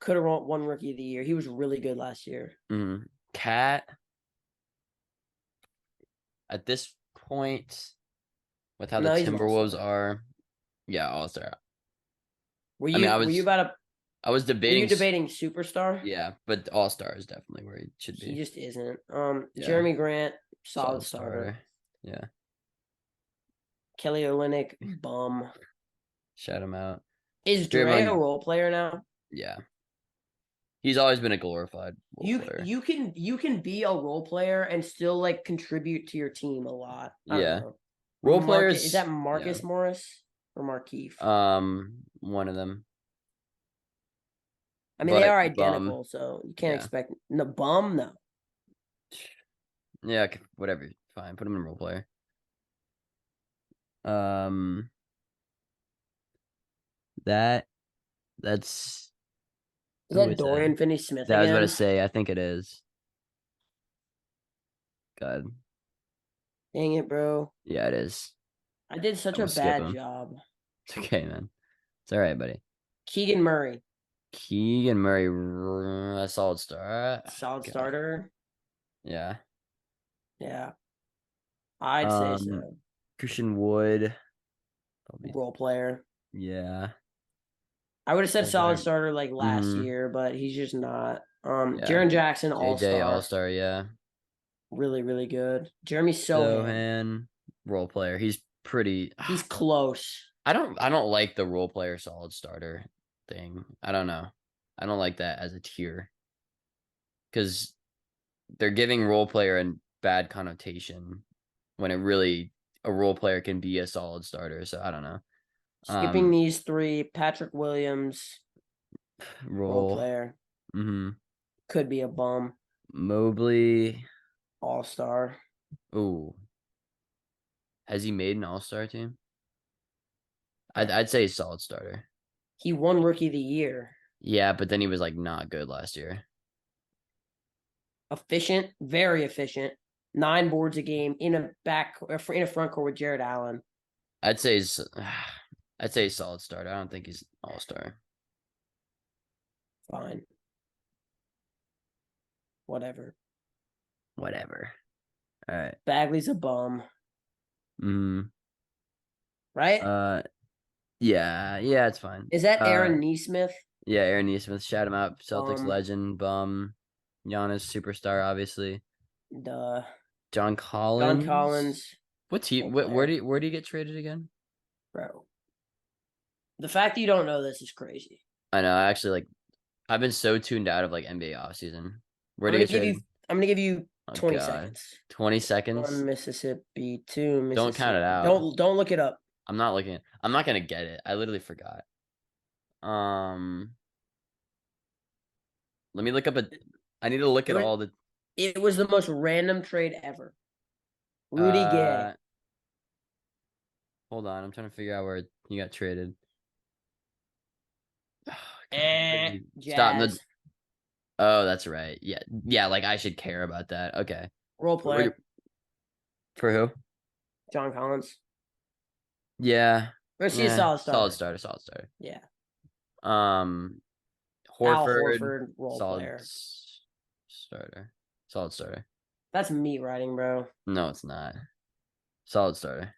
Could have won Rookie of the Year. He was really good last year. Mm-hmm. Cat. At this point, with how the No, he's an Timberwolves all-star. are, yeah, all-star. Were I mean, you about to? I was Were you debating, debating superstar? yeah, but all-star is definitely where he should He be. just isn't. Yeah. Jeremy Grant, solid Solid starter. Yeah. Kelly Olynyk, bum. Shout him out. Is Dre a role player now? Yeah. He's always been a glorified role player. You can be a role player and still like contribute to your team a lot. I don't know. Role players. Is that Marcus Morris or Markeith? One of them. I mean, they are identical, so you can't expect no bum. No. Yeah, whatever. Fine, put him in role player. That's. Is that Dorian Finney-Smith again? I was about to say. I think it is. God. Dang it, bro. Yeah, it is. I did such a bad job. It's okay, man. It's all right, buddy. Keegan Murray. A solid star. Solid starter. Yeah. Yeah. I'd say so. Christian Wood. Role player. Yeah. I would have said solid starter like last year, but he's just not. Jaren Jackson, all-star. JJ, all-star, yeah. Really, really good. Jeremy Sohan. Role player. He's pretty. He's close. I don't like the role player solid starter thing. I don't know. I don't like that as a tier. Because they're giving role player a bad connotation when it really a role player can be a solid starter. So I don't know. Skipping these three, Patrick Williams, role player. Mm-hmm. Could be a bum. Mobley, all-star. Ooh. Has he made an all-star team? I'd say he's solid starter. He won Rookie of the Year. Yeah, but then he was like not good last year. Efficient, very efficient. 9 boards a game in a front court with Jared Allen. I'd say he's solid starter. I don't think he's all-star. Fine. Whatever. All right. Bagley's a bum. Right? Yeah, it's fine. Is that Aaron Nesmith? Yeah, Aaron Nesmith. Shout him out. Celtics legend, bum. Giannis superstar, obviously. John Collins. What team? Where do you get traded again? Bro. The fact that you don't know this is crazy. I know. I've been so tuned out of like NBA offseason. Where do you get traded? I'm gonna give you 20 seconds. 20 seconds. 1 Mississippi, 2 Mississippi. Don't count it out. Don't look it up. I'm not looking. I'm not gonna get it. I literally forgot. Let me look up I need to look It at was, all the it was the most random trade ever. Rudy Gay. uh hold on, I'm trying to figure out where he got traded. God, stop the Jazz. Oh, that's right. Yeah. Yeah, like I should care about that. Okay. Role player. For who? John Collins. Yeah. Or is he a Yeah. solid Solid starter? starter, solid starter. Yeah. Um Al Horford, Horford, role solid player. starter. Solid starter. That's me writing, bro. No, it's not. Solid starter.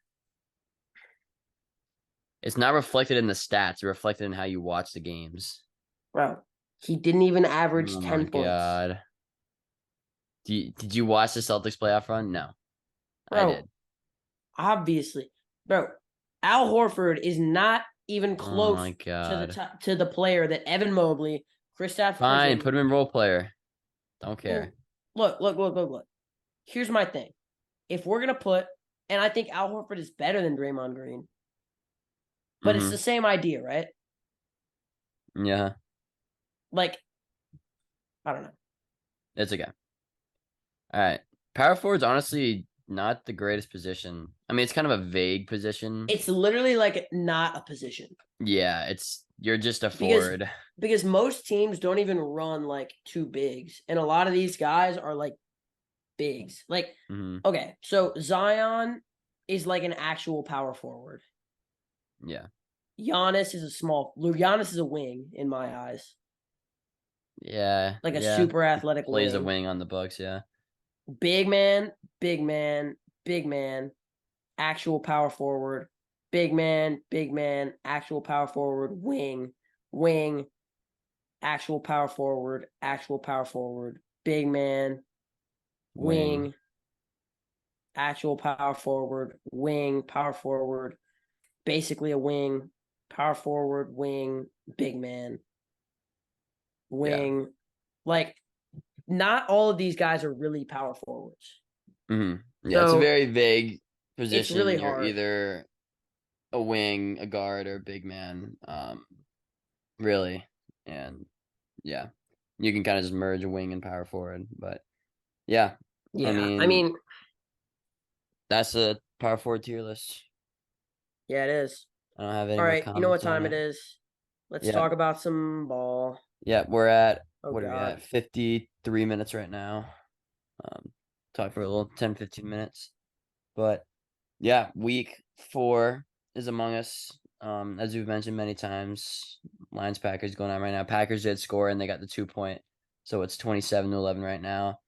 It's not reflected in the stats, it's reflected in how you watch the games. Bro, he didn't even average Oh my 10 points. God. Did you watch the Celtics playoff run? No, I Bro, did. obviously. Bro, Al Horford is not even Oh my close God. to the player that Evan Mobley, Kristaps Fine, Porzingis. put him in role player. Don't care. Look. Here's my thing. If we're gonna put, and I think Al Horford is better than Draymond Green, but it's the Mm-hmm. same idea, right? Yeah, Like, I don't know. it's okay. All right. Power forward's honestly not the greatest position. I mean, it's kind of a vague position. It's literally like not a position Yeah, you're just a because forward. because most teams don't even run like two bigs, and a lot of these guys are like bigs. Like, Hmm. okay, so Zion is like an actual power forward. Yeah. Giannis is a wing in my eyes, Yeah. like a Yeah. super He athletic plays a wing. wing on the Bucks, yeah. Big man, big man, big man, actual power forward. Big man, actual power forward, wing, actual power forward, big man, Wing. wing, actual power forward, wing, power forward, basically a wing, power forward, wing, big man, Yeah. wing. Like, not all of these guys are really power forwards. Hmm. Yeah, it's a So very vague it's really position. You're hard. either a wing, a guard, or a big man. Really. And yeah. You can kind of just merge a wing and power forward. But yeah. I Yeah. I mean, mean, that's a power forward tier list. yeah, it is. I don't have any All more right. You know what comments on time it it. is? Let's Yeah. talk about some ball. Yeah, we're at Oh, what are we God. at? 53 minutes right now. Talk for a little 10, 15 minutes. But yeah, week 4 is among us. As we've mentioned many times, Lions Packers going on right now. Packers did score and they got the 2 point. So it's 27-11 right now.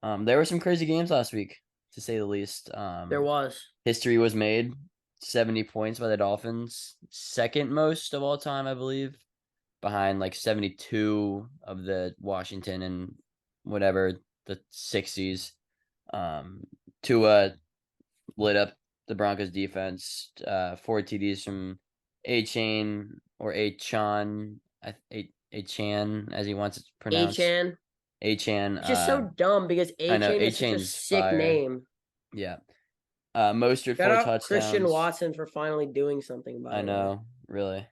There were some crazy games last week, to say the least. There was. History was made. 70 points by the Dolphins. Second most of all time, I believe, behind like 72 of the Washington and whatever the 60s. Tua lit up the Broncos defense. 4 TDs from A-Chain or A-Chan, A-Chan as he wants it pronounced. A-Chan. A-Chan. It's just so dumb because I know A-Chain is such a A-Chain's sick fire. name. Yeah. Mostert Shout 4 out Christian touchdowns. Watson for finally doing something, by I the way. know, really.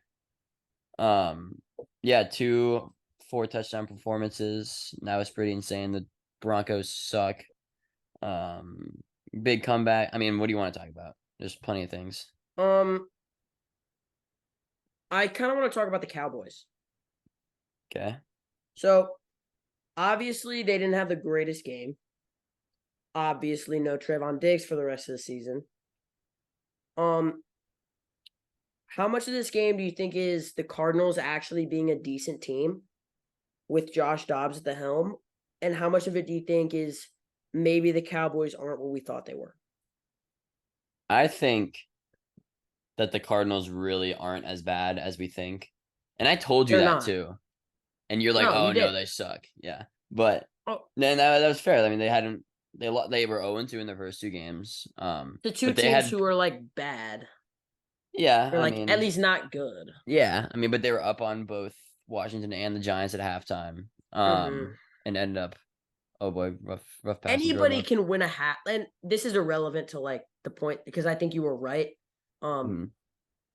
Yeah, 2 4 touchdown performances. That was pretty insane. The Broncos suck. Big comeback. I mean, what do you want to talk about? There's plenty of things. Um, I kind of want to talk about the Cowboys. Okay. So, obviously, they didn't have the greatest game. Obviously, no Trayvon Diggs for the rest of the season. How much of this game do you think is the Cardinals actually being a decent team with Josh Dobbs at the helm? And how much of it do you think is maybe the Cowboys aren't what we thought they were? I think that the Cardinals really aren't as bad as we think. And I told you They're that not. too. And you're like, No, "Oh you no, did. they suck." Yeah. But Oh, then that was fair. I mean, they were 0-2 in their first 2 games. the two But they teams had who are like bad yeah, or I like at mean, least not good. yeah, I mean, but they were up on both Washington and the Giants at halftime. Mm-hmm. And ended up, oh boy, rough pass and throw Anybody mode. can win a hat, and this is irrelevant to like the point because I think you were right. Mhm.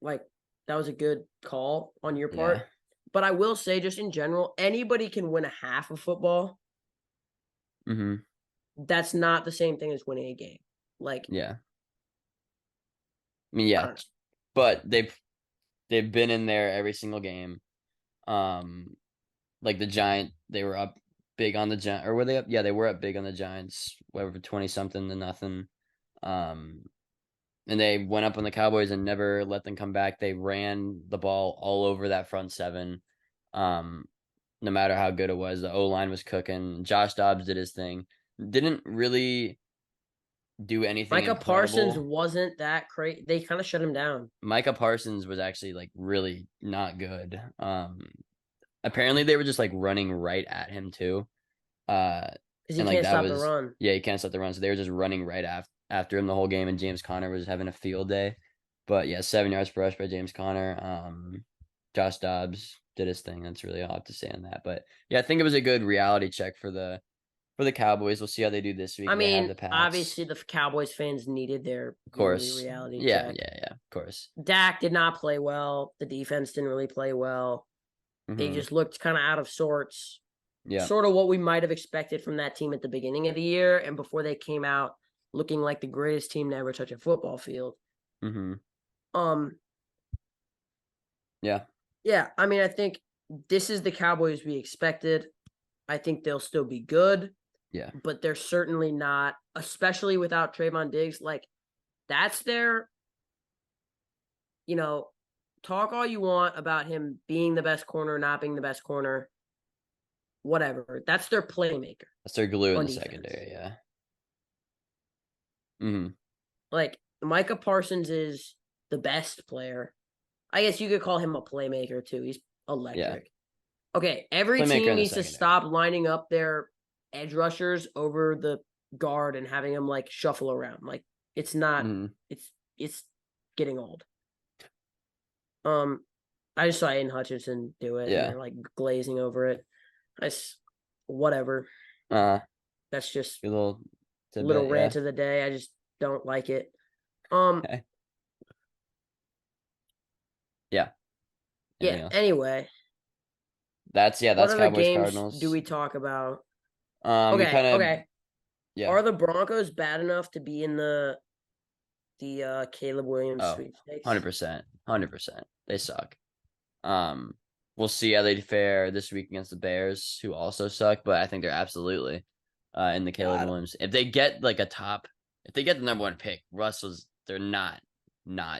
Like that was a good call on your Yeah. part. But I will say, just in general, anybody can win a half of football. Mm-hmm. That's not the same thing as winning a game. Like, Yeah. I mean, I yeah, don't know. but they've been in there every single game. Like the they were up big on the Giant, or were they up? Yeah, they were up big on the Giants, whatever, 20 something to nothing. Um, and they went up on the Cowboys and never let them come back. They ran the ball all over that front seven. Um, no matter how good it was, the O line was cooking. Josh Dobbs did his thing. Didn't really do anything Micah Parsons incredible. wasn't that crazy. They kind of shut him down Micah Parsons was actually like really not good. Apparently they were just like running right at him too. Uh, because he and like can't that stop the was run. yeah, he can't stop the run, so they were just running right after him the whole game, and James Conner was having a field day. But yeah, 7 yards per rush by James Conner. Josh Dobbs did his thing. That's really all I have to say on that. But yeah, I think it was a good reality check for the Cowboys. We'll see how they do this week. I They have mean, the Pats, obviously the Cowboys fans needed their of yearly course. reality Yeah, check. yeah, yeah, of course. Dak did not play well. The defense didn't really play well. They Mm-hmm. just looked kind of out of sorts. Yeah. Sort of what we might have expected from that team at the beginning of the year and before they came out looking like the greatest team to ever touch a football field. Mm-hmm. Um Yeah. yeah, I mean I think this is the Cowboys we expected. I think they'll still be good, Yeah. but they're certainly not, especially without Trayvon Diggs. Like that's their, you know, talk all you want about him being the best corner, not being the best corner, whatever. That's their playmaker That's their glue in on the defense. secondary. Yeah. Mm-hmm. Like Micah Parsons is the best player. I guess you could call him a playmaker too. He's Yeah. electric. Okay, every Playmaker team in the needs to secondary. stop lining up their edge rushers over the guard and having them like shuffle around. Like it's not Mm-hmm. it's getting old. Um I just saw Aiden Hutchinson do it and Yeah. they're like glazing over it. I whatever. Uh, That's just good little little tidbit. Yeah. rant of the day. I just don't like it. Um Okay. Yeah. yeah, Anything else? anyway, what That's other Cowboys games do Cardinals. we talk about? We Okay, kind of okay. yeah. Are the Broncos bad enough to be in the Caleb Williams Oh, sweepstakes? 100%. 100%. They suck. Um, we'll see how they fare this week against the Bears, who also suck, but I think they're absolutely in the Caleb Got him. Williams. If they get like if they get the number one pick, they're not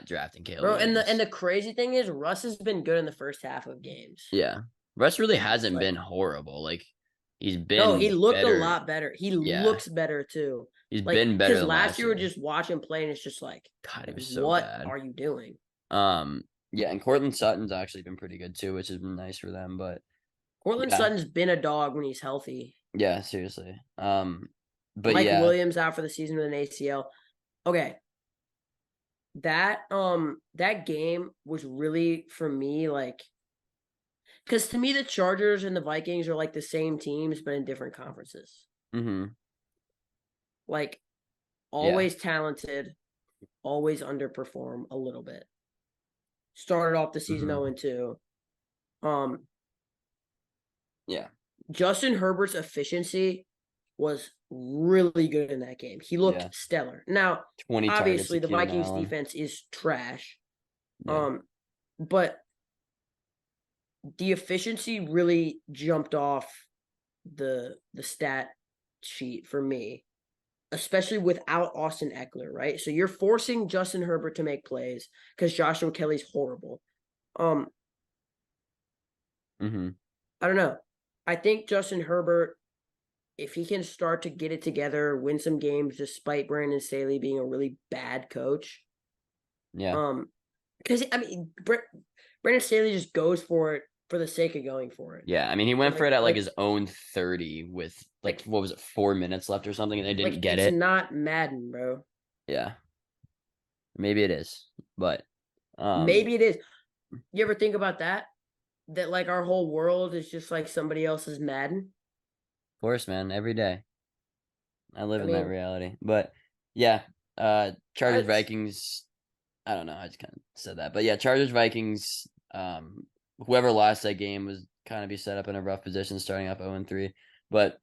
drafting Caleb Bro, and Williams. the crazy thing is Russ has been good in the first half of games. Yeah. Russ really hasn't been Like, horrible. Like he's no, he been looked a better. lot better. He Yeah. looks better too. He's Like, been better because than last last year we year. just watch him play and it's just like, God, he was so what bad. are you doing? Yeah, and Cortland Sutton's actually been pretty good too, which has been nice for them. But Cortland yeah, Sutton's been a dog when he's healthy. yeah, seriously. But Mike yeah, Williams out for the season with an ACL. Okay, that game was really for me like because to me the Chargers and the Vikings are like the same teams but in different conferences. mm-hmm, Like yeah, always talented, always underperform a little bit. Started off the season mm-hmm, 0-2. Um, yeah, Justin Herbert's efficiency was really good in that game. He yeah. looked stellar. Now, 20 targets to obviously, the Keenan Vikings Allen. defense is trash. Yeah, But the efficiency really jumped off the stat sheet for me, especially without Austin Eckler, right? So you're forcing Justin Herbert to make plays because Joshua Kelly's horrible. Um, mm-hmm, I don't know. I think Justin Herbert, if he can start to get it together, win some games despite Brandon Staley being a really bad coach. yeah, Because I mean, Brandon Staley just goes for it for the sake of going for it. yeah. I mean, he went for Like, it at like like, his own 30 with like like, what was it, 4 minutes left or something, and they didn't like get it's it. not Madden, bro. Yeah, maybe it is, but Maybe it is. You ever think about that? That like our whole world is just like somebody else's Madden. of course, man, every day. I live I in that mean, reality. But yeah, Chargers that's Vikings. I don't know. I just kind of said that, but yeah, Chargers Vikings. whoever lost that game was kind of be set up in a rough position starting up 0-3. But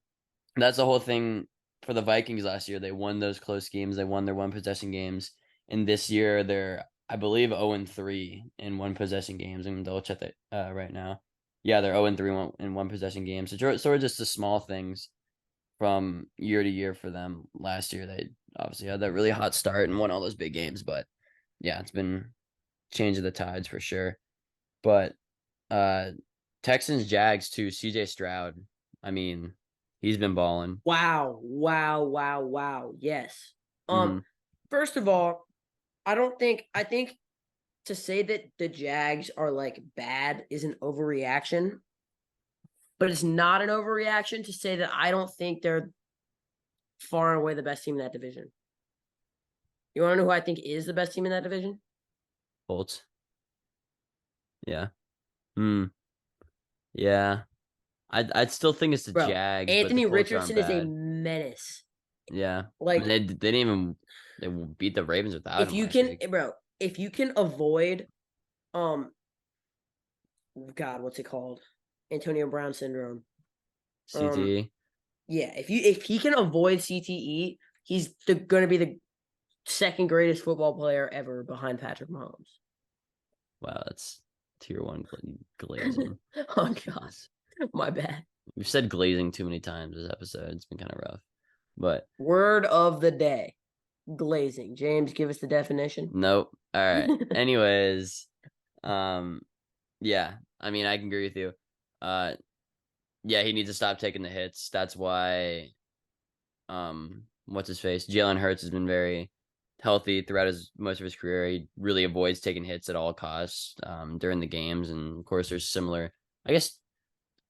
that's the whole thing for the Vikings last year. They won those close games. They won their one possession games. And this year they're, I believe, 0-3 in one possession games. I'm double check that right now. Yeah, they're 0-3 in one possession games. So sort of just the small things from year to year for them. Last year they obviously had that really hot start and won all those big games. But yeah, it's been change of the tides for sure. But Texans Jags too. CJ Stroud. I mean, he's been balling. Wow, wow, wow, wow. Yes. Mm-hmm. First of all, I think to say that the Jags are like bad is an overreaction, but it's not an overreaction to say that I don't think they're far and away the best team in that division. You want to know who I think is the best team in that division? Colts. Yeah. Hmm. Yeah. I'd still think it's the Bro, Jags, but the Anthony Colts aren't Richardson is a bad. menace. Yeah. I mean, Like, they didn't even they beat the Ravens without if him you last can, week. bro, if you can avoid, um, God, what's it called? Antonio Brown syndrome. CTE. Yeah, if he can avoid CTE, he's going to be the second greatest football player ever behind Patrick Mahomes. Wow, that's tier one glazing. Oh God, my bad. We've said glazing too many times this episode. It's been kind of rough. But Word of the day: glazing. James, give us the definition. nope. All right. Anyways, yeah. I mean, I can agree with you. Yeah, he needs to stop taking the hits. That's why what's his face? Jalen Hurts has been very healthy throughout most of his career. He really avoids taking hits at all costs during the games, and of course, there's similar. I guess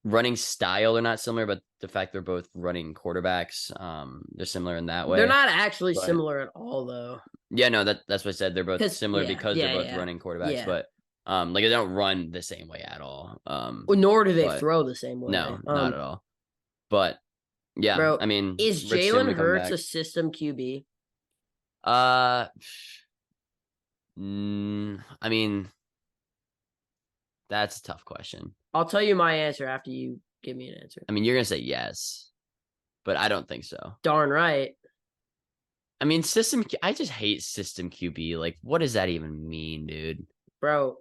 running style are not similar, but the fact they're both running quarterbacks, they're similar in that They're way. not actually But similar at all, though. yeah, no, that's what I said. They're both Because similar because they're both running quarterbacks, yeah. but like they don't run the same way at all. Nor do they But throw the same way. no, not at all. But yeah, Bro, I mean, is Rick Sim to Jalen come Hurts back. a system QB? Uh, I mean, that's a tough question. I'll tell you my answer after you give me an answer. I mean, you're gonna say yes, but I don't think so. Darn right. I mean, I just hate system QB. Like, what does that even mean, dude? Bro,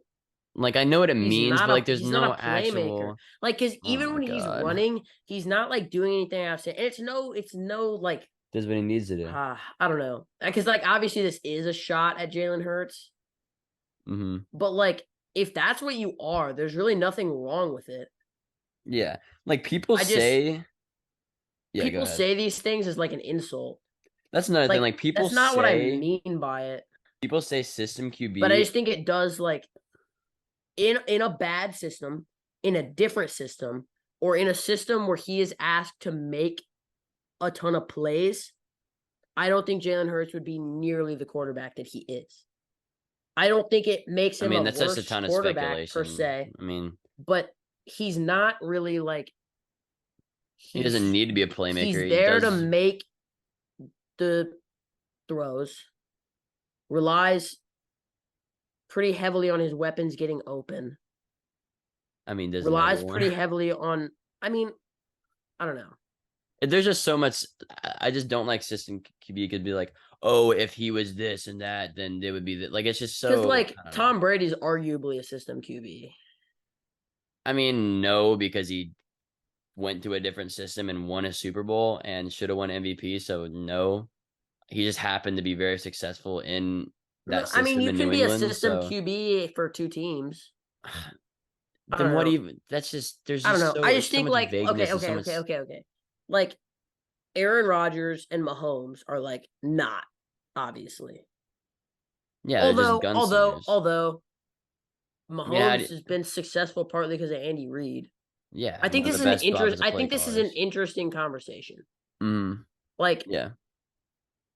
Like, I know what it means, but like, there's he's not no a playmaker. actual. Like, because Oh even my when he's god, running, he's not like doing anything outside. And it's no like does what he needs to do. I don't know. Because like obviously this is a shot at Jalen Hurts. Mm-hmm. But like if that's what you are, there's really nothing wrong with it. Yeah, like people I just say. Yeah, go people ahead. say these things as like an insult. That's another thing. Like Like people that's not what I say, mean by it. system But I QB. just think it does like in a bad system, in a different system, or in a system where he is asked to make a ton of plays, I don't think Jalen Hurts would be nearly the quarterback that he is. I don't think it makes I him a mean, that's just a worse ton of quarterback per speculation. se, I mean, but he's not really like he doesn't need to be a he's playmaker. He there to does. make the throws, relies pretty heavily on his weapons getting open, I mean, doesn't relies everyone? pretty heavily on I mean, I don't know. There's just so much. I just don't like system QB. Could be like, oh, if he was this and that, then it would be that. Like, it's just Because so. like I don't know. Tom Brady's arguably a system QB. I mean, no, because he went to a different system and won a Super Bowl and should have won MVP. So no, he just happened to be very successful in No, that I mean system you in can New be a England. system So QB for two teams. I then don't what know. even? That's just there's I don't just know. I there's just so think much like vagueness and so much. okay. Like Aaron Rodgers and Mahomes are like not obviously. Yeah, they're just gunslingers. Although I mean, Mahomes has been successful partly because of Andy Reid. yeah, I think one of this the is an best interest. offensive I play think this is an callers. interesting conversation. Mm, Like, yeah.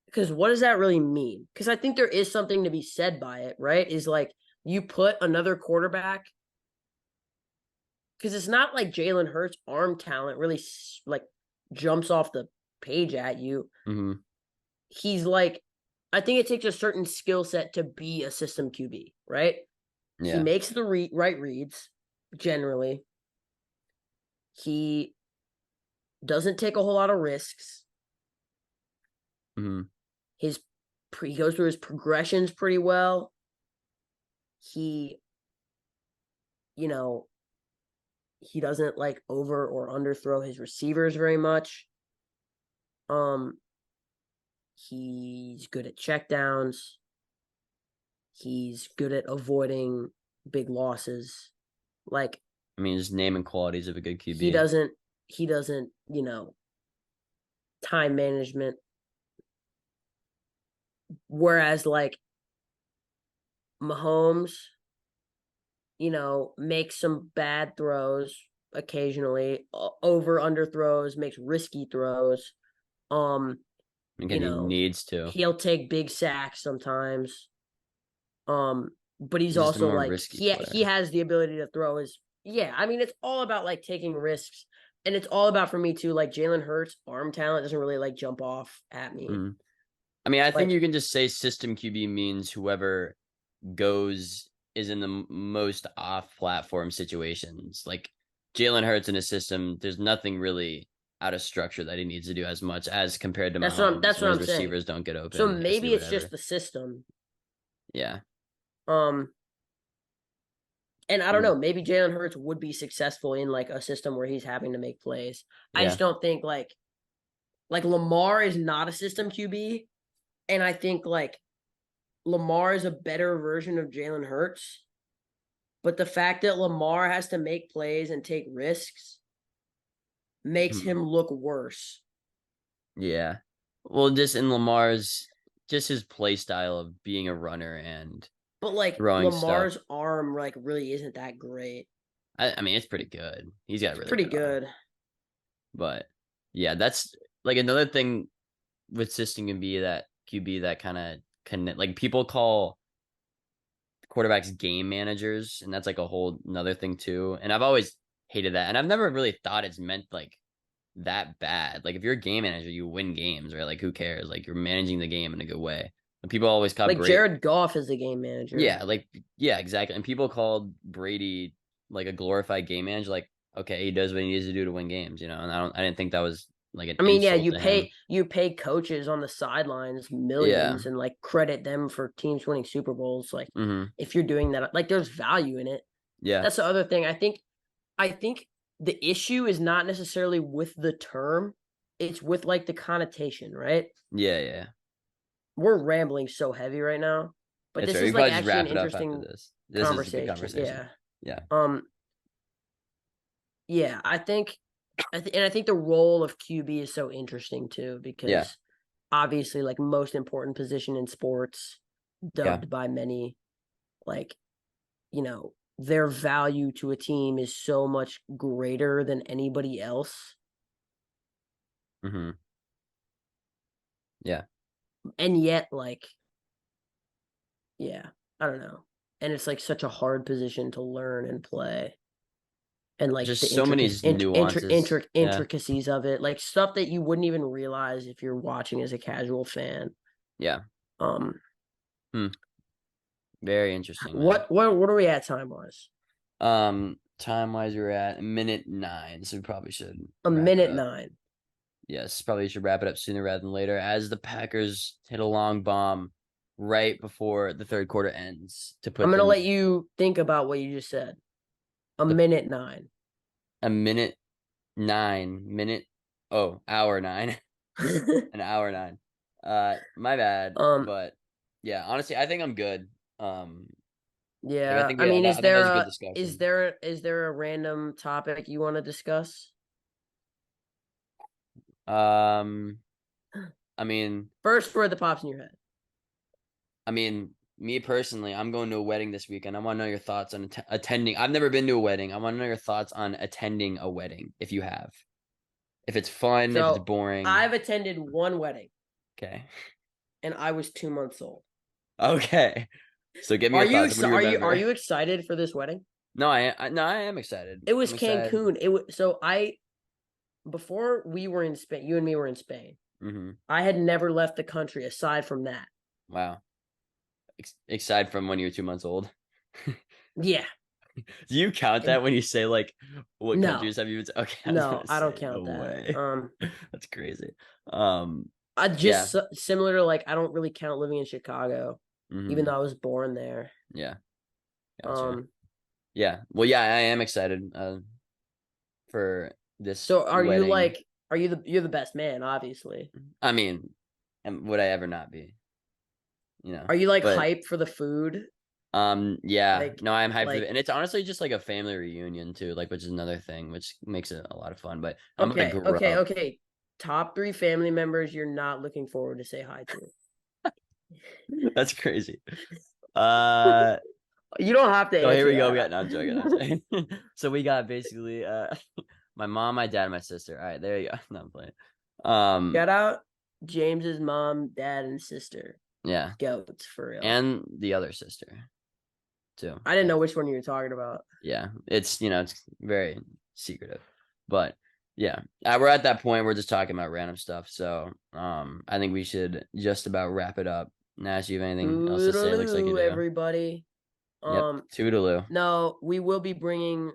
because what does that really mean? Because I think there is something to be said by it, right? Is like you put another quarterback because it's not like Jalen Hurts' arm talent really like jumps off the page at you. Mm-hmm. He's like, I think it takes a certain skill set to be a system QB, right? He Yeah. makes the right reads. generally. He doesn't take a whole lot of risks. Mm-hmm. He goes through his progressions pretty well. He, you know, he doesn't like over or underthrow his receivers very much. He's good at checkdowns. He's good at avoiding big losses. Like, I mean, just naming qualities of a good QB. He doesn't, time management. Whereas like Mahomes, makes some bad throws occasionally, over under throws, makes risky throws. Because he needs to. He'll take big sacks sometimes. But he's He's just a also more like risky he player. has the ability to throw his I mean it's all about like taking risks. And it's all about for me too, like Jalen Hurts' arm talent doesn't really like jump off at me. Mm-hmm. I mean, I think Like you can just say system QB means whoever is in the most off-platform situations. Like Jalen Hurts in a system, there's nothing really out of structure that he needs to do as much as compared to Mahomes that's when what his I'm saying. receivers don't get So open. He has to maybe do it's just whatever. the system. Yeah. And I don't Mm, know, maybe Jalen Hurts would be successful in like a system where he's having to make plays. I just yeah. don't think like Lamar is not a system QB, and I think like Lamar is a better version of Jalen Hurts. But the fact that Lamar has to make plays and take risks makes Mhm. him look worse. Yeah. Well, just his play style of being a runner and But like throwing stuff. Lamar's arm like really isn't that great. I mean, it's pretty good. He's got a It's really pretty good arm. good. But yeah, that's like another thing with system can be that QB that kind of connect. Like people call quarterbacks game managers, and that's like a whole another thing too. And I've always hated that, and I've never really thought it's meant like that bad. Like if you're a game manager, you win games, right? Like who cares? Like you're managing the game in a good way. And people always call Like Brady, Jared Goff is a game manager. yeah, exactly. And people called Brady like a glorified game manager. Like okay, he does what he needs to do to win games, And I didn't think that was like an I mean, yeah, insult to him. you pay coaches on the sidelines Yeah. millions and like credit them for teams winning Super Bowls. Like Mm-hmm. if you're doing that, like there's value in it. Yeah. That's the other thing. I think the issue is not necessarily with the term, it's with like the connotation, right? Yeah. Yeah. We're rambling so heavy right now, but It's this right. We is like probably just actually an wrap it up after interesting this. This is a good conversation. conversation. Yeah. Yeah. Um yeah, I think the role of QB is so interesting too Yeah. because obviously like most important position in sports, Yeah. dubbed by many, like, their value to a team is so much greater than anybody else. Mm-hmm. Yeah. And yet like yeah, I don't know. And it's like such a hard position to learn and play. And like the Just so many nuances. Yeah. intricacies of it, like stuff that you wouldn't even realize if you're watching as a casual fan. Yeah. Um, Hmm. Very interesting, man. what are we at time wise? Time wise, we're at minute 9, so we probably should A wrap it minute up. 9. Yes, probably should wrap it up sooner rather than later as the Packers hit a long bomb right before the third quarter ends to I'm put gonna them let you think about what you just said. A the minute 9. a minute 9 minute hour 9 an hour 9. My bad, um, but yeah, honestly, I think I'm good. Like yeah. I mean, I think that was a good discussion. is there a random topic you want to discuss? Um, I mean, First word that pops in your head. Me personally, I'm going to a wedding this weekend. I want to know your thoughts on attending. I've never been to a wedding. I want to know your thoughts on attending a wedding if you have. If it's fun, if it's So boring. I've attended one wedding Okay. and I was 2 months old. Okay. So give me your thoughts. What do you Are remember? you excited for this wedding? No, no, I am excited. It was I'm excited. Cancun. It was so I before we were in Spain, you and me were in Spain. Mm-hmm. I had never left the country aside from that. Wow. Aside from when you were 2 months old. Yeah. Do you count that when you say like what No, countries have you been to? Okay, I was no, gonna I don't say count no that. way. That's crazy. I Yeah. just similar to like I don't really count living in Chicago, even though Hmm. I was born there. Yeah. Gotcha. Um, Yeah. Well, yeah, I am excited for this so are you wedding. like you're the best man, obviously. I mean, and would I ever not be? You know, Are you like but hyped for the food? yeah, Like no, I'm hyped for it, like and it's honestly just like a family reunion too, like which is another thing, which makes it a lot of fun. But I'm gonna okay, grow okay, up. okay. Top three family members you're not looking forward to say hi to. That's crazy. Uh, You don't have to so here answer we go. We got that. no, I'm joking. I'm joking. So we got basically my mom, my dad, and my sister. All right, there you go. No, I'm playing. Shout out James's mom, dad, and sister. Yeah, Goats for real. and the other sister too. I didn't know which one you were talking about. Yeah, it's it's very secretive, but yeah, we're at that point. We're just talking about random stuff. So I think we should just about wrap it up. Nash, you have anything else to say? Looks like you Toodaloo, do. everybody. Yep, toodaloo. No, we will be bringing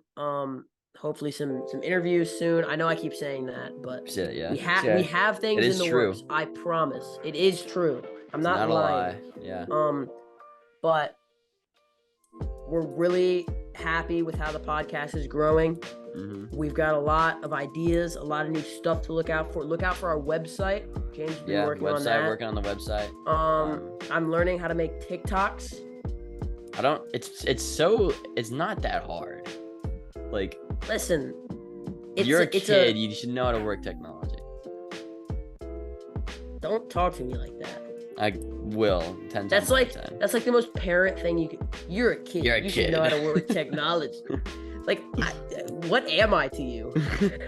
hopefully some interviews soon. I know I keep saying that, but Shit, yeah, we yeah, have it things in is the true. works. I promise. It is true. I'm It's not not a lying. lie. Yeah. But we're really happy with how the podcast is growing. Mm-hmm. We've got a lot of ideas, a lot of new stuff to look out for. Look out for our website. James has been working on that. Working on the website. I'm learning how to make TikToks. I don't. It's not that hard. Like, listen, you're a kid. You should know how to work technology. Don't talk to me like that. I will 10 times. That's like 10. that's like the most parent thing you could. You're a kid. You should know how to work technology. Like, what am I to you?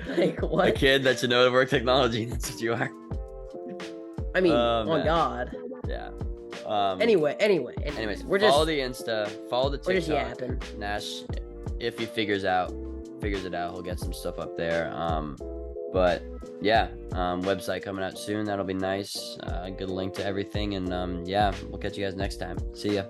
Like, what? A kid that should know how to work technology. That's what you are. I mean, on God. Yeah. Anyways, we're just follow the Insta, follow the TikTok. We're just yapping. Nash, if he figures it out, he'll get some stuff up there. But yeah, website coming out soon. That'll be nice. Good link to everything, and yeah, we'll catch you guys next time. See ya.